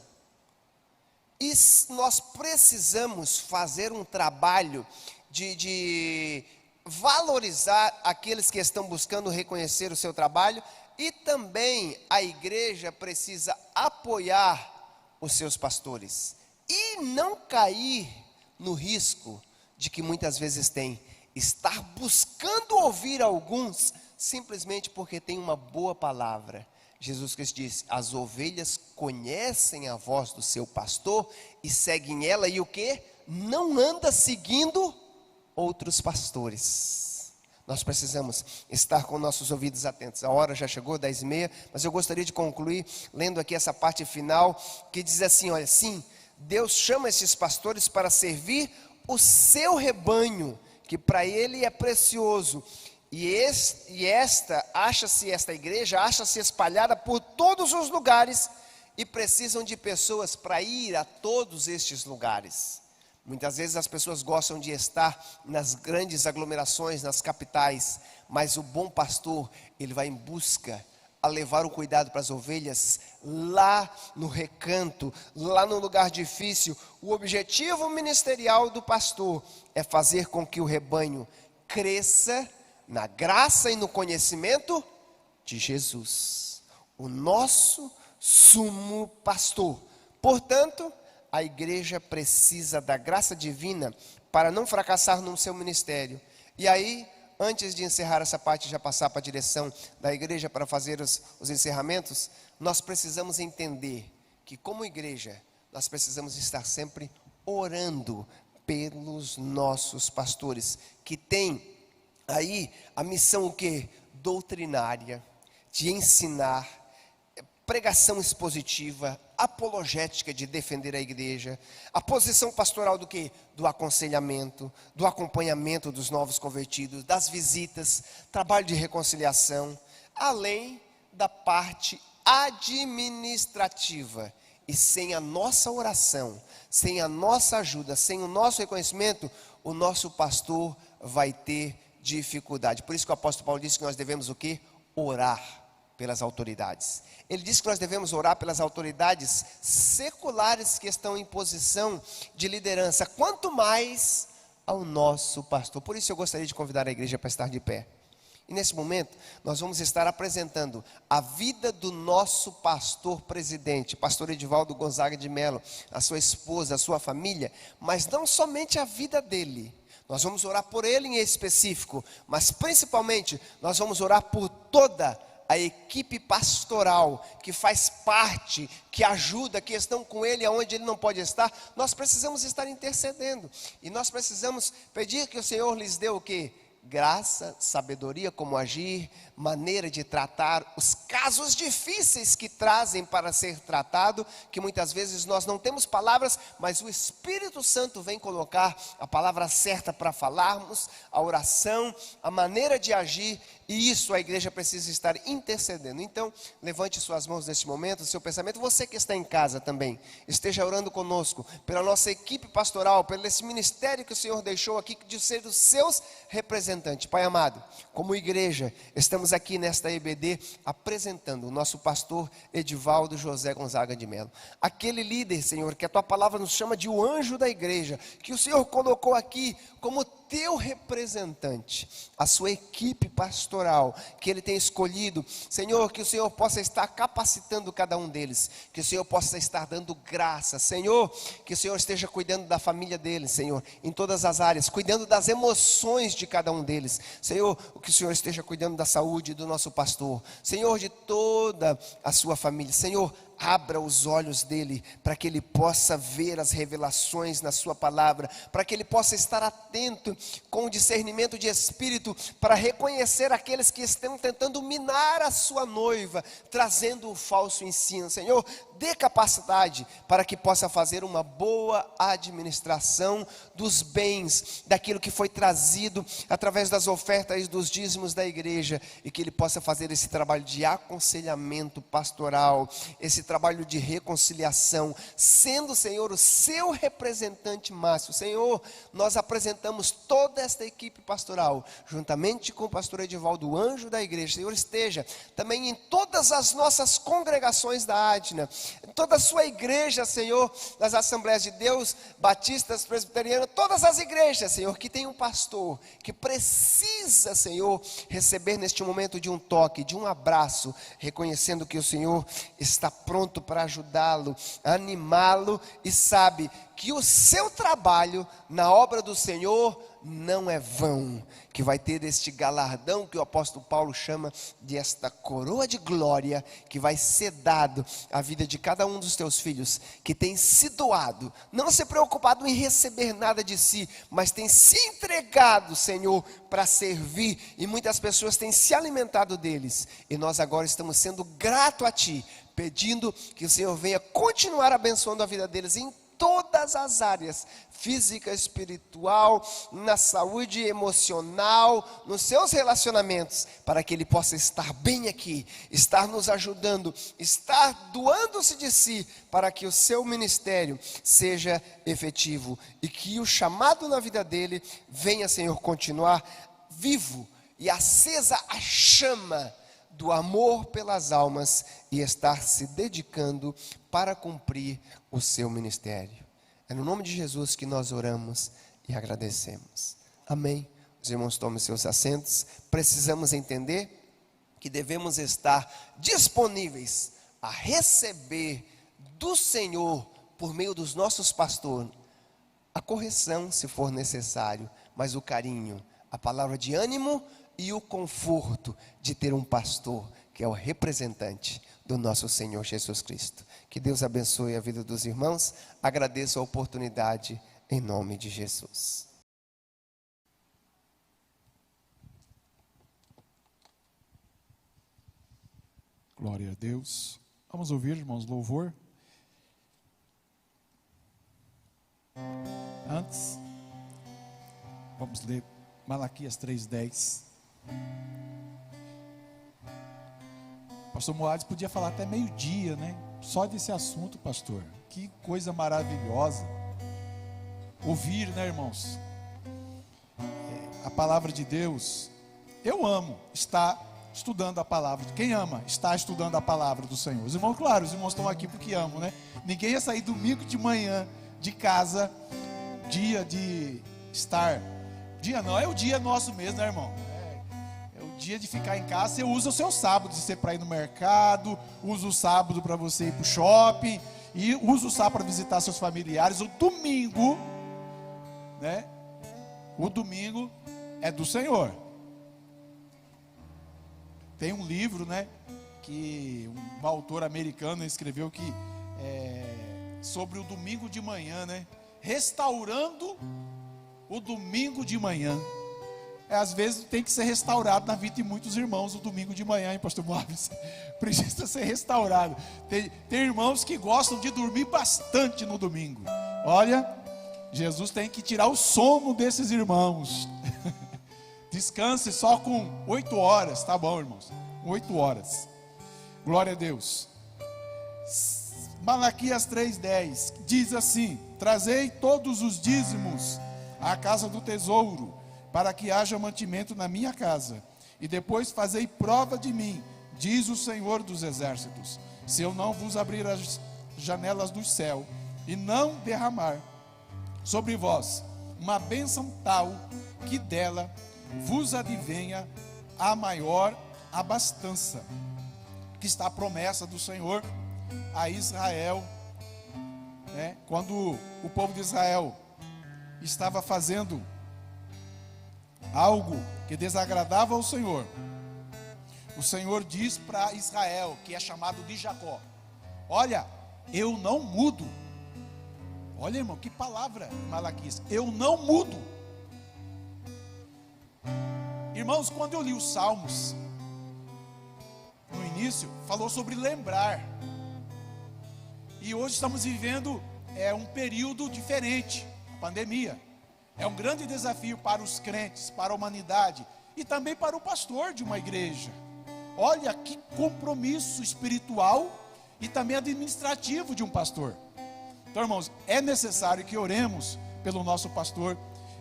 E nós precisamos fazer um trabalho de valorizar aqueles que estão buscando reconhecer o seu trabalho, e também a igreja precisa apoiar os seus pastores e não cair no risco de que muitas vezes tem, estar buscando ouvir alguns simplesmente porque tem uma boa palavra. Jesus Cristo disse, as ovelhas conhecem a voz do seu pastor e seguem ela, e o que? Não anda seguindo outros pastores. nós precisamos estar com nossos ouvidos atentos. A hora já chegou, 10h30, mas eu gostaria de concluir lendo aqui essa parte final, que diz assim, olha, sim, Deus chama esses pastores para servir o seu rebanho, que para Ele é precioso. Esta igreja acha-se espalhada por todos os lugares e precisam de pessoas para ir a todos estes lugares. Muitas vezes as pessoas gostam de estar nas grandes aglomerações, nas capitais, mas o bom pastor, ele vai em busca a levar o cuidado para as ovelhas lá no recanto, lá no lugar difícil. O objetivo ministerial do pastor é fazer com que o rebanho cresça na graça e no conhecimento de Jesus, o nosso sumo pastor. Portanto, a igreja precisa da graça divina para não fracassar no seu ministério. E aí, antes de encerrar essa parte, já passar para a direção da igreja para fazer os encerramentos, nós precisamos entender que como igreja, nós precisamos estar sempre orando pelos nossos pastores, que têm aí a missão o quê? Doutrinária, de ensinar, pregação expositiva, apologética, de defender a igreja, a posição pastoral do quê? Do aconselhamento, do acompanhamento dos novos convertidos, das visitas, trabalho de reconciliação, além da parte administrativa. E sem a nossa oração, sem a nossa ajuda, sem o nosso reconhecimento, o nosso pastor vai ter dificuldade. Por isso que o apóstolo Paulo disse que nós devemos o quê? Orar pelas autoridades. Ele diz que nós devemos orar pelas autoridades seculares que estão em posição de liderança, quanto mais ao nosso pastor. Por isso eu gostaria de convidar a igreja para estar de pé. E nesse momento nós vamos estar apresentando a vida do nosso pastor presidente, pastor Edivaldo Gonzaga de Mello, a sua esposa, a sua família, mas não somente a vida dele. Nós vamos orar por ele em específico, mas principalmente nós vamos orar por toda a equipe pastoral que faz parte, que ajuda, que estão com ele aonde ele não pode estar. Nós precisamos estar intercedendo e nós precisamos pedir que o Senhor lhes dê o quê? Graça, sabedoria, como agir, maneira de tratar os casos difíceis que trazem para ser tratado, que muitas vezes nós não temos palavras, mas o Espírito Santo vem colocar a palavra certa para falarmos, a oração, a maneira de agir, e isso a igreja precisa estar intercedendo. Então, levante suas mãos neste momento, seu pensamento, você que está em casa também, esteja orando conosco, pela nossa equipe pastoral, pelo esse ministério que o Senhor deixou aqui, de ser os seus representantes. Pai amado, como igreja, estamos aqui nesta EBD, apresentando o nosso pastor Edivaldo José Gonzaga de Mello, aquele líder, Senhor, que a tua palavra nos chama de o anjo da igreja, que o Senhor colocou aqui como teu representante, a sua equipe pastoral, que ele tem escolhido, Senhor, que o Senhor possa estar capacitando cada um deles, que o Senhor possa estar dando graça, Senhor, que o Senhor esteja cuidando da família deles, Senhor, em todas as áreas, cuidando das emoções de cada um deles, Senhor, que o Senhor esteja cuidando da saúde do nosso pastor, Senhor, de toda a sua família, Senhor, abra os olhos dele, para que ele possa ver as revelações na sua palavra, para que ele possa estar atento, com o discernimento de espírito, para reconhecer aqueles que estão tentando minar a sua noiva, trazendo o falso ensino. Senhor, dê capacidade para que possa fazer uma boa administração dos bens, daquilo que foi trazido através das ofertas e dos dízimos da igreja, e que ele possa fazer esse trabalho de aconselhamento pastoral, esse trabalho de reconciliação, sendo, Senhor, o seu representante máximo. Senhor, nós apresentamos toda esta equipe pastoral, juntamente com o pastor Edivaldo, o anjo da igreja. Senhor, esteja também em todas as nossas congregações da Adna, em toda a sua igreja, Senhor, nas Assembleias de Deus, batistas, presbiterianas, todas as igrejas, Senhor, que tem um pastor, que precisa, Senhor, receber neste momento de um toque, de um abraço, reconhecendo que o Senhor está pronto para ajudá-lo, animá-lo, e sabe que o seu trabalho na obra do Senhor não é vão, que vai ter este galardão que o apóstolo Paulo chama de esta coroa de glória, que vai ser dado à vida de cada um dos teus filhos, que tem se doado, não se preocupado em receber nada de si, mas tem se entregado, Senhor, para servir, e muitas pessoas têm se alimentado deles, e nós agora estamos sendo gratos a Ti, pedindo que o Senhor venha continuar abençoando a vida deles em todas as áreas, física, espiritual, na saúde emocional, nos seus relacionamentos, para que Ele possa estar bem aqui, estar nos ajudando, estar doando-se de si, para que o seu ministério seja efetivo, e que o chamado na vida dele venha, Senhor, continuar vivo e acesa a chama do amor pelas almas, e estar se dedicando para cumprir o seu ministério. É no nome de Jesus que nós oramos e agradecemos. Amém. Os irmãos tomem seus assentos. Precisamos entender que devemos estar disponíveis a receber do Senhor, por meio dos nossos pastores, a correção se for necessário, mas o carinho, a palavra de ânimo e o conforto de ter um pastor que é o representante do nosso Senhor Jesus Cristo. Que Deus abençoe a vida dos irmãos. Agradeço a oportunidade em nome de Jesus. Glória a Deus. Vamos ouvir, irmãos, louvor. Antes, vamos ler Malaquias 3:10. Pastor Moades podia falar até meio-dia, né? Só desse assunto, pastor. Que coisa maravilhosa. Ouvir, né, irmãos? A palavra de Deus. Eu amo estar estudando a palavra. Quem ama está estudando a palavra do Senhor. Os irmãos, claro, os irmãos estão aqui porque amam, né? Ninguém ia sair domingo de manhã de casa, dia de estar. Dia não, é o dia nosso mesmo, né, irmão? É o dia de ficar em casa. Você usa o seu sábado, se você para ir no mercado, usa o sábado para você ir para o shopping, e usa o sábado para visitar seus familiares. O domingo, né? O domingo é do Senhor. Tem um livro, né, que um autor americano escreveu que sobre o domingo de manhã, né, restaurando o domingo de manhã. Às vezes tem que ser restaurado na vida de muitos irmãos o domingo de manhã, hein, pastor Móveis? Precisa ser restaurado. Tem irmãos que gostam de dormir bastante no domingo. Olha, Jesus tem que tirar o sono desses irmãos. Descanse só com 8 horas, tá bom, irmãos? 8 horas. Glória a Deus. Malaquias 3:10 diz assim: trazei todos os dízimos à casa do tesouro, para que haja mantimento na minha casa, e depois fazei prova de mim, diz o Senhor dos exércitos, se eu não vos abrir as janelas do céu, e não derramar sobre vós uma bênção tal, que dela vos advenha a maior abastança, que está a promessa do Senhor a Israel, né? Quando o povo de Israel estava fazendo algo que desagradava ao Senhor, o Senhor diz para Israel, que é chamado de Jacó: olha, eu não mudo. Olha, irmão, que palavra, Malaquias, eu não mudo. Irmãos, quando eu li os Salmos, no início, falou sobre lembrar. E hoje estamos vivendo um período diferente, a pandemia. É um grande desafio para os crentes, para a humanidade e também para o pastor de uma igreja. Olha que compromisso espiritual e também administrativo de um pastor. Então, irmãos, é necessário que oremos pelo nosso pastor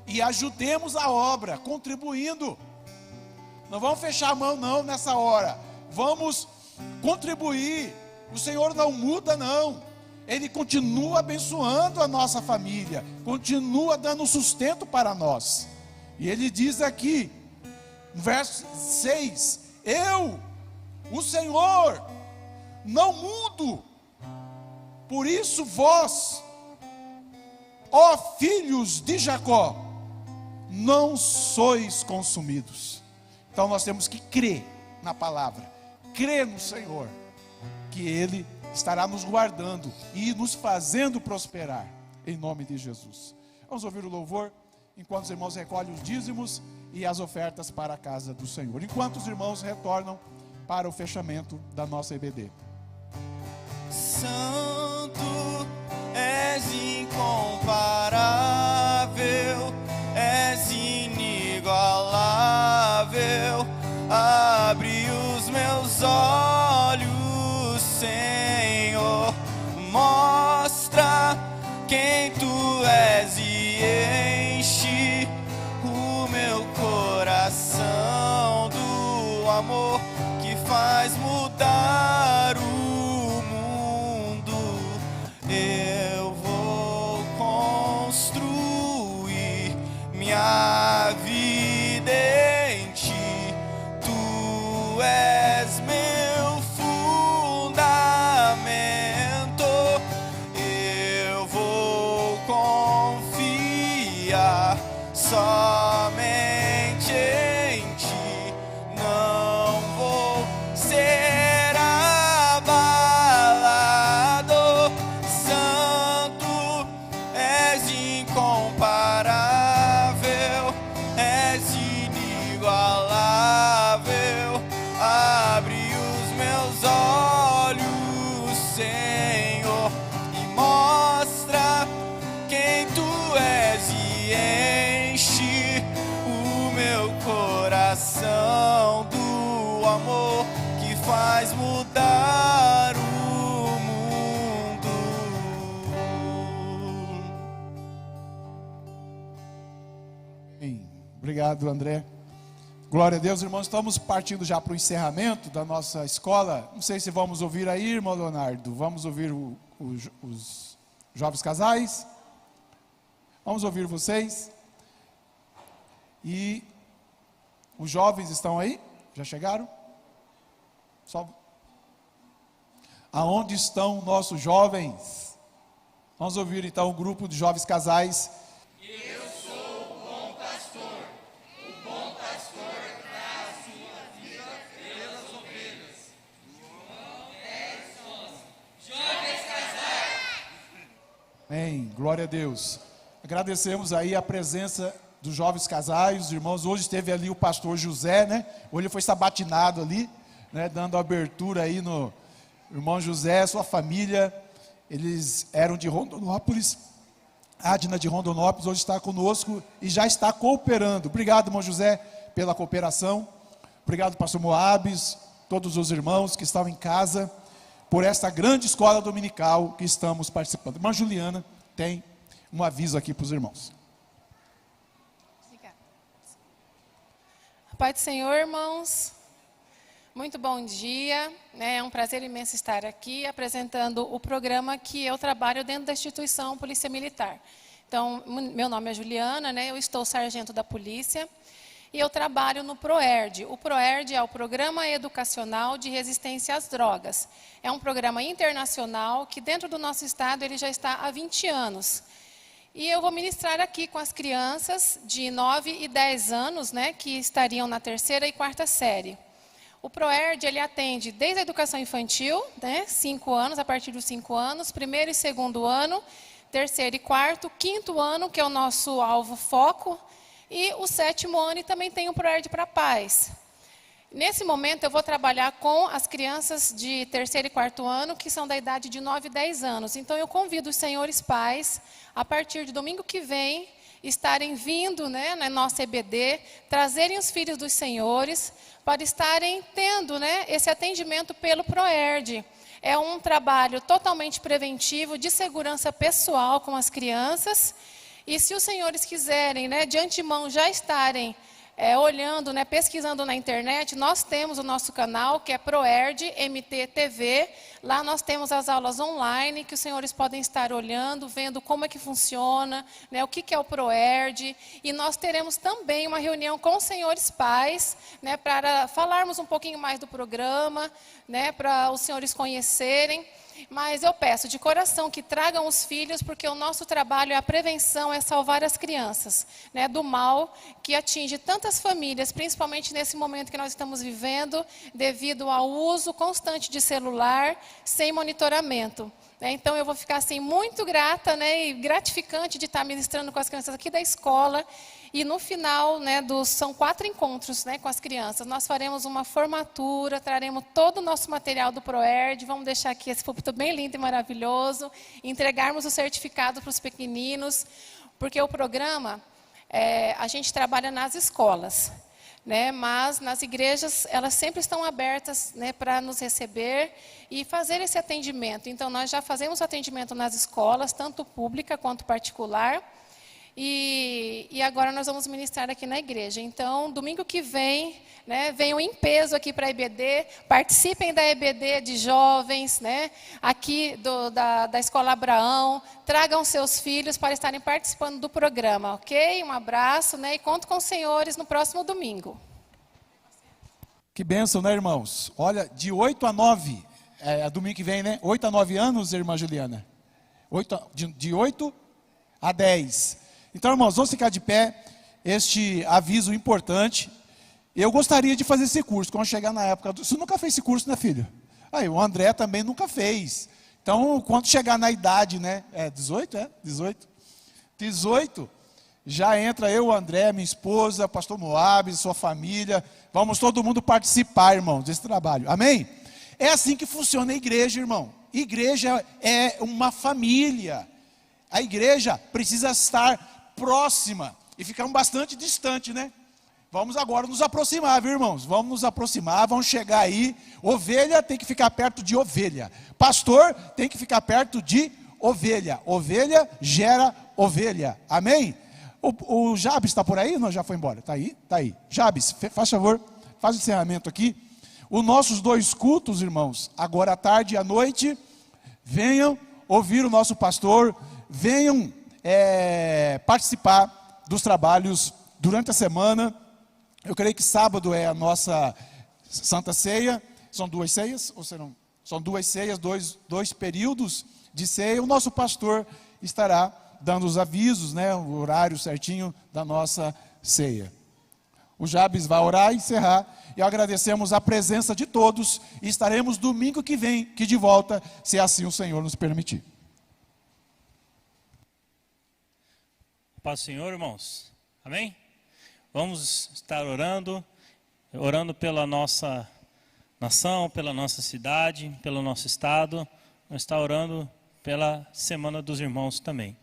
e ajudemos a obra, contribuindo. Não vamos fechar a mão não nessa hora. Vamos contribuir. O Senhor não muda não. Ele continua abençoando a nossa família, continua dando sustento para nós. E ele diz aqui, no verso 6, eu, o Senhor, não mudo. Por isso vós, ó filhos de Jacó, não sois consumidos. Então nós temos que crer na palavra, crer no Senhor, que Ele estará nos guardando e nos fazendo prosperar, em nome de Jesus. Vamos ouvir o louvor, enquanto os irmãos recolhem os dízimos e as ofertas para a casa do Senhor, enquanto os irmãos retornam para o fechamento da nossa EBD. Santo, és incomparável, és inigualável. Abre os meus olhos, Senhor, mostra quem tu és e enche o meu coração do amor que faz mudar o mundo. Eu vou construir minha vida em ti. Tu és meu fundamento. Eu vou confiar somente em ti. Não vou ser abalado. Santo, és incomparável, és inigualável. Abre os meus olhos, Senhor, e mostra quem tu és e enche o meu coração do amor que faz mudar o mundo. Amém. Obrigado, André. Glória a Deus, irmãos. Estamos partindo já para o encerramento da nossa escola. Não sei se vamos ouvir aí, irmão Leonardo. Vamos ouvir os jovens casais. Vamos ouvir vocês. E os jovens estão aí? Já chegaram? Só. Aonde estão nossos jovens? Vamos ouvir então o grupo de jovens casais. Amém, glória a Deus. Agradecemos aí a presença dos jovens casais, os irmãos. Hoje esteve ali o pastor José, né? Hoje ele foi sabatinado ali, né? Dando abertura aí no irmão José, sua família. Eles eram de Rondonópolis, Adna de Rondonópolis, hoje está conosco e já está cooperando. Obrigado, irmão José, pela cooperação. Obrigado, pastor Moabes, todos os irmãos que estavam em casa, por esta grande escola dominical que estamos participando. Irmã Juliana tem um aviso aqui para os irmãos. Obrigada. Pai do Senhor, irmãos, muito bom dia. É um prazer imenso estar aqui apresentando o programa que eu trabalho dentro da instituição Polícia Militar. Então, meu nome é Juliana, né? Eu estou sargento da polícia. E eu trabalho no PROERD. O PROERD é o Programa Educacional de Resistência às Drogas. É um programa internacional que dentro do nosso estado ele já está há 20 anos. E eu vou ministrar aqui com as crianças de 9 e 10 anos, né, que estariam na 3ª e 4ª série. O PROERD ele atende desde a educação infantil, né, 5 anos, a partir dos 5 anos, 1º e 2º ano, 3º e 4º, 5º ano, que é o nosso alvo foco, e o 7º ano, e também tem o PROERD para pais. Nesse momento eu vou trabalhar com as crianças de 3º e 4º ano, que são da idade de 9 e 10 anos. Então eu convido os senhores pais, a partir de domingo que vem, estarem vindo, né, na nossa EBD, trazerem os filhos dos senhores, para estarem tendo, né, esse atendimento pelo PROERD. É um trabalho totalmente preventivo, de segurança pessoal com as crianças. E se os senhores quiserem, né, de antemão já estarem olhando, né, pesquisando na internet, nós temos o nosso canal, que é PROERD MT TV. Lá nós temos as aulas online, que os senhores podem estar olhando, vendo como é que funciona, né, o que é o ProERD. E nós teremos também uma reunião com os senhores pais, né, para falarmos um pouquinho mais do programa, né, para os senhores conhecerem. Mas eu peço de coração que tragam os filhos, porque o nosso trabalho é a prevenção, é salvar as crianças, né, do mal que atinge tantas famílias, principalmente nesse momento que nós estamos vivendo, devido ao uso constante de celular, sem monitoramento. Então, eu vou ficar assim, muito grata, né, e gratificante de estar ministrando com as crianças aqui da escola. E no final, né, são 4 encontros, né, com as crianças. Nós faremos uma formatura, traremos todo o nosso material do ProERD, vamos deixar aqui esse púlpito bem lindo e maravilhoso, entregarmos o certificado para os pequeninos, porque o programa, a gente trabalha nas escolas, né, mas nas igrejas elas sempre estão abertas, né, para nos receber e fazer esse atendimento. Então, nós já fazemos atendimento nas escolas, tanto pública quanto particular. E agora nós vamos ministrar aqui na igreja. Então, domingo que vem, né, venham em peso aqui para a EBD, participem da EBD de jovens, né, aqui da Escola Abraão, tragam seus filhos para estarem participando do programa, ok? Um abraço, né, e conto com os senhores no próximo domingo. Que bênção, né, irmãos? Olha, de 8 a 9, domingo que vem, né? 8 a 9 anos, irmã Juliana? De 8 a 10. Então, irmãos, vamos ficar de pé, este aviso importante. Eu gostaria de fazer esse curso, quando chegar na época... Você nunca fez esse curso, né, filho? Aí, o André também nunca fez. Então, quando chegar na idade, né? 18, 18. 18, já entra eu, o André, minha esposa, pastor Moab, sua família. Vamos todo mundo participar, irmãos, desse trabalho. Amém? É assim que funciona a igreja, irmão. Igreja é uma família. A igreja precisa estar próxima, e ficamos bastante distante, né? Vamos agora nos aproximar, viu, irmãos? Vamos nos aproximar, vamos chegar aí. Ovelha tem que ficar perto de ovelha. Pastor tem que ficar perto de ovelha. Ovelha gera ovelha. Amém? O Jabes está por aí? Não, já foi embora. Está aí? Está aí. Jabes, faz favor, faz o encerramento aqui. Os nossos 2 cultos, irmãos, agora à tarde e à noite, venham ouvir o nosso pastor, venham participar dos trabalhos durante a semana. Eu creio que sábado é a nossa Santa Ceia. São 2 ceias? Ou serão? São 2 ceias, dois períodos de ceia. O nosso pastor estará dando os avisos, né, o horário certinho da nossa ceia. O Jabes vai orar e encerrar. E agradecemos a presença de todos. E estaremos domingo que vem, que de volta, se assim o Senhor nos permitir. Paz do Senhor, irmãos. Amém? Vamos estar orando pela nossa nação, pela nossa cidade, pelo nosso estado. Vamos estar orando pela Semana dos Irmãos também.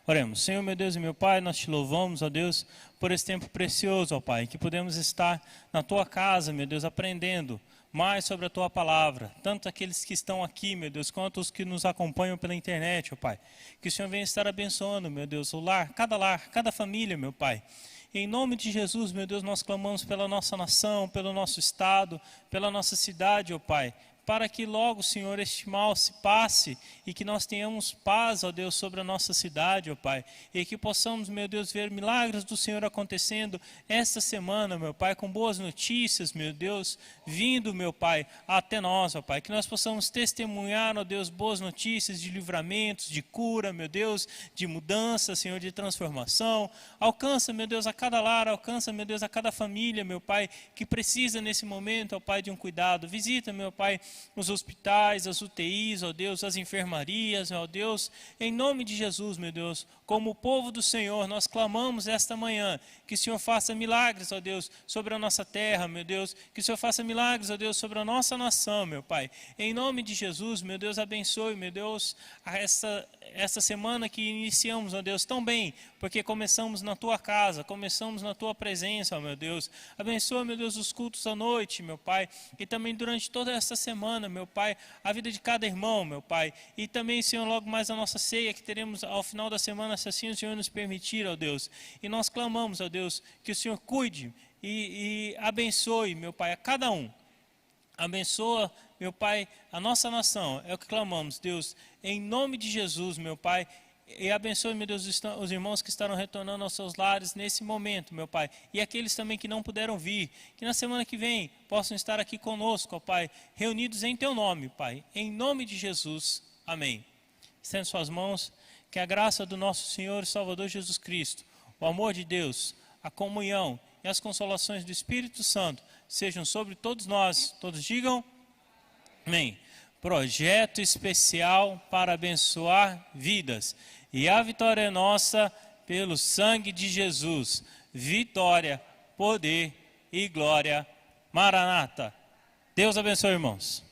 Oremos. Senhor, meu Deus e meu Pai, nós te louvamos, ó Deus, por esse tempo precioso, ó Pai, que podemos estar na Tua casa, meu Deus, aprendendo mais sobre a Tua palavra, tanto aqueles que estão aqui, meu Deus, quanto os que nos acompanham pela internet, ó Pai. Que o Senhor venha estar abençoando, meu Deus, o lar, cada família, meu Pai. E em nome de Jesus, meu Deus, nós clamamos pela nossa nação, pelo nosso estado, pela nossa cidade, ó Pai, para que logo, Senhor, este mal se passe e que nós tenhamos paz, ó Deus, sobre a nossa cidade, ó Pai, e que possamos, meu Deus, ver milagres do Senhor acontecendo esta semana, meu Pai, com boas notícias, meu Deus, vindo, meu Pai, até nós, ó Pai, que nós possamos testemunhar, ó Deus, boas notícias de livramentos, de cura, meu Deus, de mudança, Senhor, de transformação. Alcança, meu Deus, a cada lar, alcança, meu Deus, a cada família, meu Pai, que precisa nesse momento, ó Pai, de um cuidado. Visita, meu Pai, os hospitais, as UTIs, ó Deus, as enfermarias, ó Deus, em nome de Jesus, meu Deus, como o povo do Senhor, nós clamamos esta manhã, que o Senhor faça milagres, ó Deus, sobre a nossa terra, meu Deus, que o Senhor faça milagres, ó Deus, sobre a nossa nação, meu Pai, em nome de Jesus, meu Deus, abençoe, meu Deus, essa semana que iniciamos, ó Deus, tão bem, porque começamos na Tua casa, começamos na Tua presença, ó meu Deus, abençoa, meu Deus, os cultos à noite, meu Pai, e também durante toda essa semana, meu Pai, a vida de cada irmão, meu Pai, e também, Senhor, logo mais a nossa ceia que teremos ao final da semana, se assim o Senhor nos permitir, ó Deus, e nós clamamos, ó Deus, que o Senhor cuide e abençoe, meu Pai, a cada um. Abençoa meu Pai, a nossa nação, é o que clamamos, Deus, em nome de Jesus, meu Pai, e abençoe, meu Deus, os irmãos que estarão retornando aos seus lares nesse momento, meu Pai. E aqueles também que não puderam vir, que na semana que vem possam estar aqui conosco, ó Pai, reunidos em Teu nome, Pai. Em nome de Jesus. Amém. Estende suas mãos, que a graça do nosso Senhor e Salvador Jesus Cristo, o amor de Deus, a comunhão e as consolações do Espírito Santo sejam sobre todos nós. Todos digam amém. Projeto especial para abençoar vidas. E a vitória é nossa pelo sangue de Jesus. Vitória, poder e glória. Maranata. Deus abençoe, irmãos.